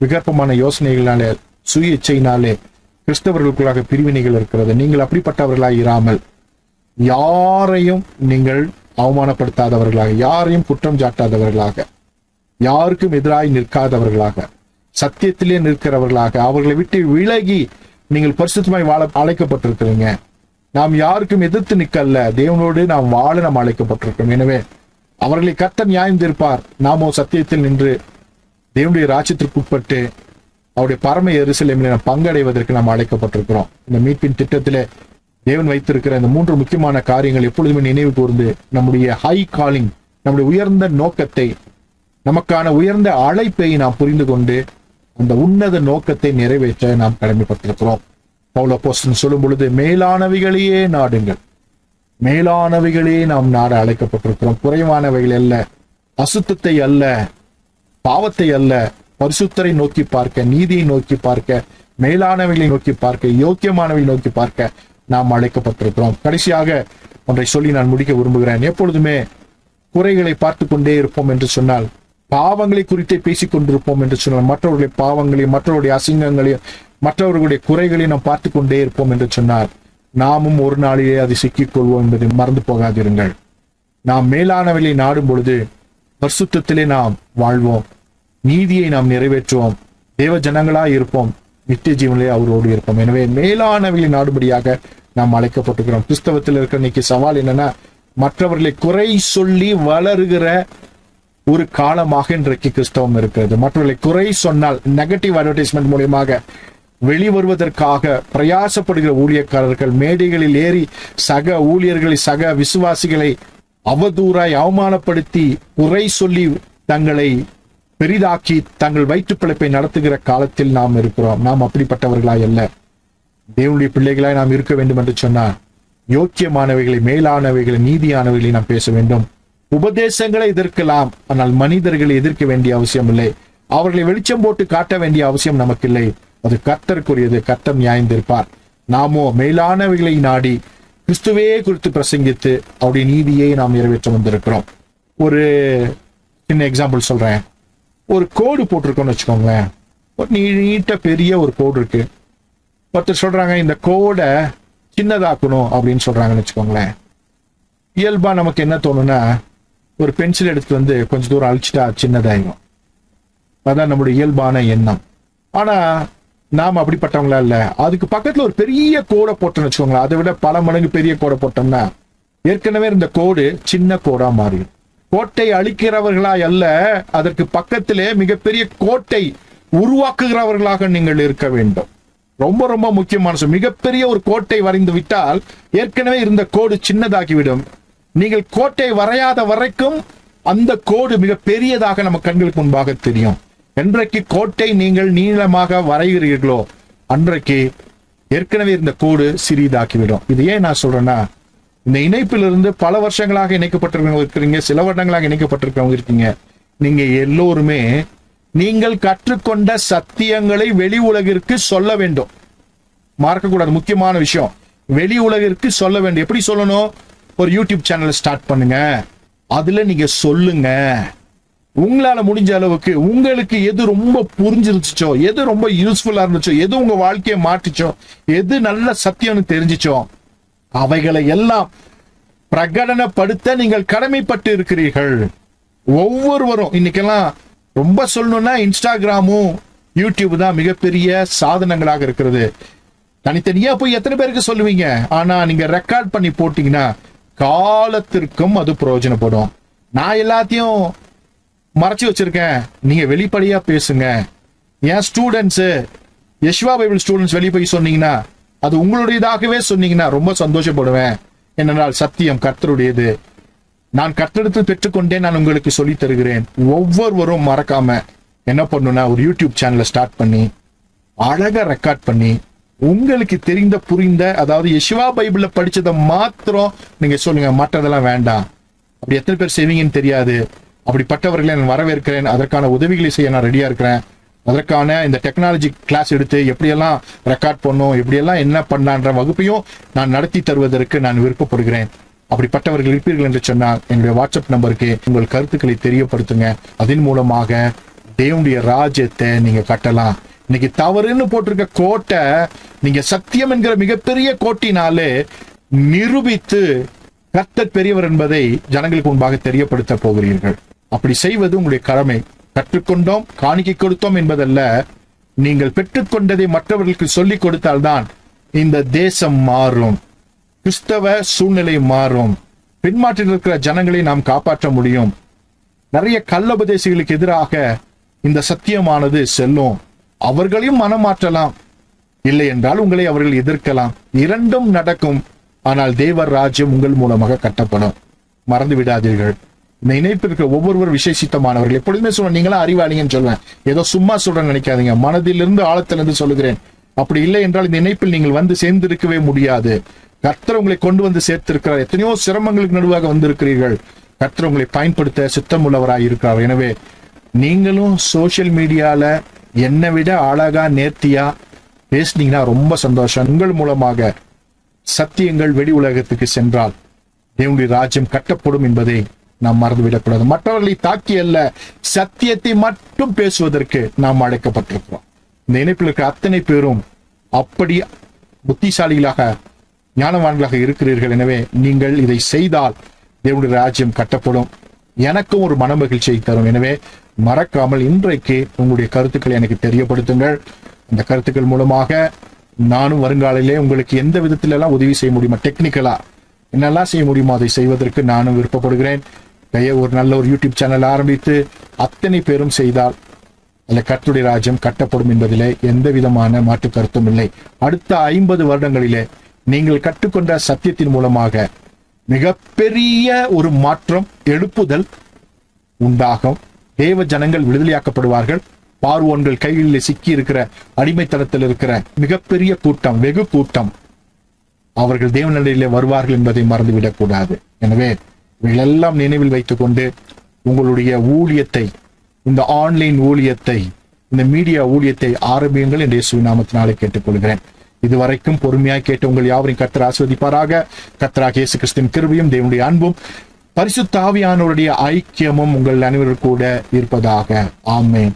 விகற்பமான யோசனைகளாலே, சுய இச்சையினாலே கிறிஸ்தவர்களுக்குள்ளாக பிரிவினைகள் இருக்கிறது. நீங்கள் அப்படிப்பட்டவர்களாக இராமல் யாரையும் நீங்கள் அவமானப்படுத்தாதவர்களாக, யாரையும் குற்றம் சாட்டாதவர்களாக, யாருக்கும் எதிராய் நிற்காதவர்களாக, சத்தியத்திலே நிற்கிறவர்களாக, அவர்களை விட்டு விலகி நீங்கள் பரிசுத்தமாய் வாழ அழைக்கப்பட்டிருக்கிறீங்க. நாம் யாருக்கும் எதிர்த்து நிற்கல்ல, தேவனோடு நாம் வாழ நாம் அழைக்கப்பட்டிருக்கிறோம். எனவே அவர்களை கர்த்தர் நியாயம் தீர்ப்பார். நாமோ சத்தியத்தில் நின்று தேவனுடைய ராஜ்யத்திற்கு உட்பட்டு அவருடைய பரம எருசலேமில் நாம் பங்கடைவதற்கு நாம் அழைக்கப்பட்டிருக்கிறோம். இந்த மீட்பின் திட்டத்திலே தேவன் வைத்திருக்கிற இந்த 3 முக்கியமான காரியங்கள் எப்பொழுதுமே நினைவு கூர்ந்து நம்முடைய ஹை காலிங், நம்முடைய உயர்ந்த நோக்கத்தை, நமக்கான உயர்ந்த அழைப்பை நாம் புரிந்து கொண்டு அந்த உன்னத நோக்கத்தை நிறைவேற்ற நாம் கடமைப்பட்டிருக்கிறோம். பவுல் அப்போஸ்தலன் சொல்லும் பொழுது மேலானவைகளையே நாடுங்கள், மேலானவைகளே நாம் நாட அழைக்கப்பட்டிருக்கிறோம். குறைவானவைகள் அல்ல, அசுத்தத்தை அல்ல, பாவத்தை அல்ல, பரிசுத்தரை நோக்கி பார்க்க, நீதியை நோக்கி பார்க்க, மேலானவைகளை நோக்கி பார்க்க, யோக்கியமானவை நோக்கி பார்க்க நாம் அழைக்கப்பட்டிருக்கிறோம். கடைசியாக ஒன்றை சொல்லி நான் முடிக்க விரும்புகிறேன். எப்பொழுதுமே குறைகளை பார்த்து கொண்டே இருப்போம் என்று சொன்னால், பாவங்களை குறித்தே பேசிக் கொண்டிருப்போம் என்று சொன்னால், மற்றவர்களுடைய பாவங்களையும் மற்றவருடைய அசிங்கங்களையும் மற்றவர்களுடைய குறைகளையும் நாம் பார்த்து கொண்டே இருப்போம் என்று சொன்னால், நாமும் ஒரு நாளிலே அதை சிக்கிக் கொள்வோம் என்பதை மறந்து போகாதிருங்கள். நாம் மேலானவைகளை நாடும் பொழுது பரிசுத்தத்திலே நாம் வாழ்வோம், நீதியை நாம் நிறைவேற்றுவோம், தேவ ஜனங்களாய் இருப்போம், நித்திய ஜீவனிலே அவரோடு இருப்போம். எனவே மேலானவைகளை நாடுபடியாக நாம் அழைக்கப்பட்டிருக்கிறோம். கிறிஸ்தவத்தில் இருக்கிற இன்னைக்கு சவால் என்னன்னா, மற்றவர்களை குறை சொல்லி வளருகிற ஒரு காலமாக இன்றைக்கு கிறிஸ்தவம் இருக்கிறது. மற்றவர்களை குறை சொன்னால் நெகட்டிவ் அட்வர்டைஸ்மெண்ட் மூலியமாக வெளிவருவதற்காக பிரயாசப்படுகிற ஊழியக்காரர்கள் மேடைகளில் ஏறி சக ஊழியர்களை, சக விசுவாசிகளை அவதூறாய் அவமானப்படுத்தி குறை சொல்லி தங்களை பெரிதாக்கி தங்கள் வயிற்று பிழைப்பை நடத்துகிற காலத்தில் நாம் இருக்கிறோம். நாம் அப்படிப்பட்டவர்களாய் அல்ல. தேவனுடைய பிள்ளைகளாய் நாம் இருக்க வேண்டும் என்று சொன்னார், யோக்கியமானவைகளை, மேலானவைகளை, நீதியானவைகளை நாம் பேச வேண்டும். உபதேசங்களை எதிர்க்கலாம், ஆனால் மனிதர்களை எதிர்க்க வேண்டிய அவசியம் இல்லை. அவர்களை வெளிச்சம் போட்டு காட்ட வேண்டிய அவசியம் நமக்கு இல்லை. அது கர்த்தருக்குரியது. கர்த்தர் நியாயம் தீர்ப்பார். நாமோ மேலானவைகளை நாடி கிறிஸ்துவே குறித்து பிரசங்கித்து அவருடைய நீதியை நாம் நிறைவேற்ற வந்திருக்கிறோம். ஒரு சின்ன எக்ஸாம்பிள் சொல்றேன். ஒரு கோடு போட்டிருக்கோம்னு வச்சுக்கோங்களேன். ஒரு நீட்ட பெரிய ஒரு கோடு இருக்கு. ஒருத்தர் சொல்றாங்க இந்த கோடை சின்னதாக்கணும் அப்படின்னு சொல்றாங்கன்னு வச்சுக்கோங்களேன். இயல்பா நமக்கு என்ன தோணும்னா, ஒரு பென்சில் எடுத்து வந்து கொஞ்சம் தூரம் அழிச்சிட்டா சின்னதாயிடும். அதான் நம்முடைய இயல்பான எண்ணம். ஆனா நாம் அப்படிப்பட்டவங்களா இல்ல. அதுக்கு பக்கத்துல ஒரு பெரிய கோடை போட்டோம்னு வச்சுக்கோங்களேன். அதை விட பல மடங்கு பெரிய கோடை போட்டோம்னா ஏற்கனவே இந்த கோடு சின்ன கோடா மாறிடும். கோட்டை அழிக்கிறவர்களாய் அல்ல, அதற்கு பக்கத்திலே மிகப்பெரிய கோட்டை உருவாக்குகிறவர்களாக நீங்கள் இருக்க வேண்டும். ரொம்ப ரொம்ப முக்கியமான மிகப்பெரிய ஒரு கோட்டை வரைந்து விட்டால் ஏற்கனவே இருந்த கோடு சின்னதாகிவிடும். நீங்கள் கோட்டை வரையாத வரைக்கும் அந்த கோடு மிக பெரியதாக நம்ம கண்களுக்கு முன்பாக தெரியும். என்றைக்கு கோட்டை நீங்கள் நீளமாக வரைகிறீர்களோ அன்றைக்கு ஏற்கனவே இருந்த கோடு சிறிதாக்கிவிடும். இது ஏன் நான் சொல்றேன்னா, இந்த இணைப்பிலிருந்து பல வருஷங்களாக இணைக்கப்பட்டிருக்கிறவங்க இருக்கிறீங்க, சில வருடங்களாக இணைக்கப்பட்டிருக்கிறவங்க இருக்கீங்க. நீங்க எல்லோருமே நீங்கள் கற்றுக்கொண்ட சத்தியங்களை வெளி உலகிற்கு சொல்ல வேண்டும். மறக்கக்கூடாது, முக்கியமான விஷயம். வெளி உலகிற்கு சொல்ல வேண்டும். எப்படி சொல்லணும்? ஒரு யூடியூப் சேனல் ஸ்டார்ட் பண்ணுங்க, அதுல நீங்க சொல்லுங்க. உங்களால முடிஞ்ச அளவுக்கு உங்களுக்கு எது ரொம்ப புரிஞ்சிருச்சோ, எது ரொம்ப யூஸ்ஃபுல்லா இருந்துச்சோ, எது உங்க வாழ்க்கையை மாற்றிச்சோ, எது நல்ல சத்தியம்னு தெரிஞ்சிச்சோ, அவைகளை எல்லாம் பிரகடனப்படுத்த நீங்கள் கடமைப்பட்டு இருக்கிறீர்கள். ஒவ்வொருவரும் இன்னைக்கெல்லாம் ரொம்ப சொல்லணும்னா இன்ஸ்டாகிராமும் யூடியூப் தான் மிகப்பெரிய சாதனங்களாக இருக்கிறது. தனித்தனியா போய் எத்தனை பேருக்கு சொல்லுவீங்க? ஆனா நீங்க ரெக்கார்ட் பண்ணி போட்டீங்கன்னா காலத்திற்கும் அது பிரயோஜனப்படும். நான் எல்லாத்தையும் மறைச்சு வச்சிருக்கேன், நீங்க வெளிப்படையா பேசுங்க. என் ஸ்டூடெண்ட்ஸ், யெஷுவா பைபிள் ஸ்டூடெண்ட்ஸ் வெளியே போய் சொன்னீங்கன்னா, அது உங்களுடையதாகவே சொன்னீங்கன்னா ரொம்ப சந்தோஷப்படுவேன். என்னென்றால் சத்தியம் கர்த்தருடையது. நான் கர்த்தரிடத்தில் பெற்றுக்கொண்டேன், நான் உங்களுக்கு சொல்லி தருகிறேன். ஒவ்வொருவரும் மறக்காம என்ன பண்ணுனா, ஒரு யூடியூப் சேனலை ஸ்டார்ட் பண்ணி அழகா ரெக்கார்ட் பண்ணி உங்களுக்கு தெரிந்த புரிந்த, அதாவது யெஷுவா பைபிள்ல படிச்சதை மாத்திரம் நீங்க சொல்லுங்க, மற்றதெல்லாம் வேண்டாம். அப்படி எத்தனை பேர் செய்வீங்கன்னு தெரியாது. அப்படிப்பட்டவர்களை நான் வரவேற்கிறேன். அதற்கான உதவிகளை செய்ய நான் ரெடியா இருக்கிறேன். அதற்கான இந்த டெக்னாலஜி கிளாஸ் எடுத்து எப்படியெல்லாம் ரெக்கார்ட் பண்ணும், எப்படியெல்லாம் என்ன பண்ணலான்ற வகுப்பையும் நான் நடத்தி தருவதற்கு நான் விருப்பப்படுகிறேன். அப்படிப்பட்டவர்கள் இருப்பீர்கள் என்று சொன்னால் என்னுடைய வாட்ஸ்அப் நம்பருக்கு உங்கள் கருத்துக்களை தெரியப்படுத்துங்க. அதன் மூலமாக தேவனுடைய ராஜ்யத்தை நீங்க கட்டலாம். இன்னைக்கு தவறுன்னு போட்டிருக்க கோட்டை நீங்க சத்தியம் என்கிற மிகப்பெரிய கோட்டினாலே நிரூபித்து கர்த்தர் பெரியவர் என்பதை ஜனங்களுக்கு முன்பாக தெரியப்படுத்த போகிறீர்கள். அப்படி செய்வது உங்களுடைய கடமை. கற்றுக்கொண்டோம், காணிக்கை கொடுத்தோம் என்பதல்ல, நீங்கள் பெற்றுக்கொண்டதை மற்றவர்களுக்கு சொல்லிக் கொடுத்தால்தான் இந்த தேசம் மாறும், கிறிஸ்தவ சூழ்நிலை மாறும், பின்மாற்றில் இருக்கிற ஜனங்களை நாம் காப்பாற்ற முடியும். நிறைய கள்ளோபதேசிகளுக்கு எதிராக இந்த சத்தியமானது செல்லும். அவர்களையும் மனம் மாற்றலாம், இல்லை என்றால் உங்களை அவர்கள் எதிர்க்கலாம். இரண்டும் நடக்கும். ஆனால் தேவர் ராஜ்யம் உங்கள் மூலமாக கட்டப்படும். மறந்து விடாதீர்கள். இந்த இணைப்பில் இருக்கிற ஒவ்வொருவர் விசேஷித்தமானவர்கள். எப்பொழுதுமே சொல்லுவேன், நீங்களா அறிவாளிங்கன்னு சொல்லுவேன். ஏதோ சும்மா சொல்றேன்னு நினைக்காதீங்க. மனதிலிருந்து ஆழத்திலிருந்து சொல்லுகிறேன். அப்படி இல்லை என்றால் இந்த இணைப்பில் நீங்கள் வந்து சேர்ந்திருக்கவே முடியாது. கர்த்தர் உங்களை கொண்டு வந்து சேர்த்திருக்கிறார். எத்தனையோ சிரமங்களுக்கு நடுவாக வந்திருக்கிறீர்கள். கர்த்தர் உங்களை பயன்படுத்த சித்தமுள்ளவராய் இருக்கிறார். எனவே நீங்களும் சோசியல் மீடியால என்னை விட அழகா நேர்த்தியா பேசுனீங்கன்னா ரொம்ப சந்தோஷம். உங்கள் மூலமாக சத்தியங்கள் வெளி உலகத்துக்கு சென்றால் தேவனுடைய ராஜ்யம் கட்டப்படும் என்பதை நாம் மறந்துவிடக்கூடாது. மற்றவர்களை தாக்கி அல்ல, சத்தியத்தை மட்டும் பேசுவதற்கு நாம் அழைக்கப்பட்டிருக்கிறோம். இந்த இணைப்பில் இருக்கிற அத்தனை பேரும் அப்படி புத்திசாலிகளாக ஞானவான்களாக இருக்கிறீர்கள். எனவே நீங்கள் இதை செய்தால் தேவனுடைய ராஜ்யம் கட்டப்படும். எனக்கும் ஒரு மன மகிழ்ச்சியை தரும். எனவே மறக்காமல் இன்றைக்கு உங்களுடைய கருத்துக்களை எனக்கு தெரியப்படுத்துங்கள். அந்த கருத்துக்கள் மூலமாக நானும் வருங்காலையிலே உங்களுக்கு எந்த விதத்தில எல்லாம் உதவி செய்ய முடியுமா, டெக்னிக்கலா என்னெல்லாம் செய்ய முடியுமோ அதை செய்வதற்கு நானும் விருப்பப்படுகிறேன். ஒரு நல்ல ஒரு யூடியூப் சேனல் ஆரம்பித்து அத்தனை பேரும் செய்தால் அல்ல கர்த்தருடைய ராஜ்யம் கட்டப்படும் என்பதிலே எந்த விதமான மாற்று கருத்தும் இல்லை. அடுத்த 50 வருடங்களிலே நீங்கள் கற்றுக்கொண்ட சத்தியத்தின் மூலமாக மிகப்பெரிய ஒரு மாற்றம், எழுப்புதல் உண்டாகும். தேவ ஜனங்கள் விடுதலையாக்கப்படுவார்கள். பார்வோன்கள் கைகளில் சிக்கி இருக்கிற அடிமைத்தனத்தில் இருக்கிற மிகப்பெரிய கூட்டம், வெகு கூட்டம், அவர்கள் தேவநிலையிலே வருவார்கள் என்பதை மறந்துவிடக் கூடாது. எனவே இவைகளெல்லாம் நினைவில் வைத்துக் கொண்டு உங்களுடைய ஊழியத்தை, இந்த ஆன்லைன் ஊழியத்தை, இந்த மீடியா ஊழியத்தை ஆரம்பியுங்கள் என்று இயேசுவின் நாமத்தினாலே கேட்டுக்கொள்கிறேன். இதுவரைக்கும் பொறுமையாய் கேட்டு உங்கள் யாவரையும் கர்த்தர் ஆசீர்வதிப்பாராக. கர்த்தராகிய இயேசு கிறிஸ்துவின் கிருபையும் தேவனுடைய அன்பும் பரிசுத்த ஆவியானவருடைய ஐக்கியமும் உங்கள் அனைவரும் கூட இருப்பதாக. ஆமென்.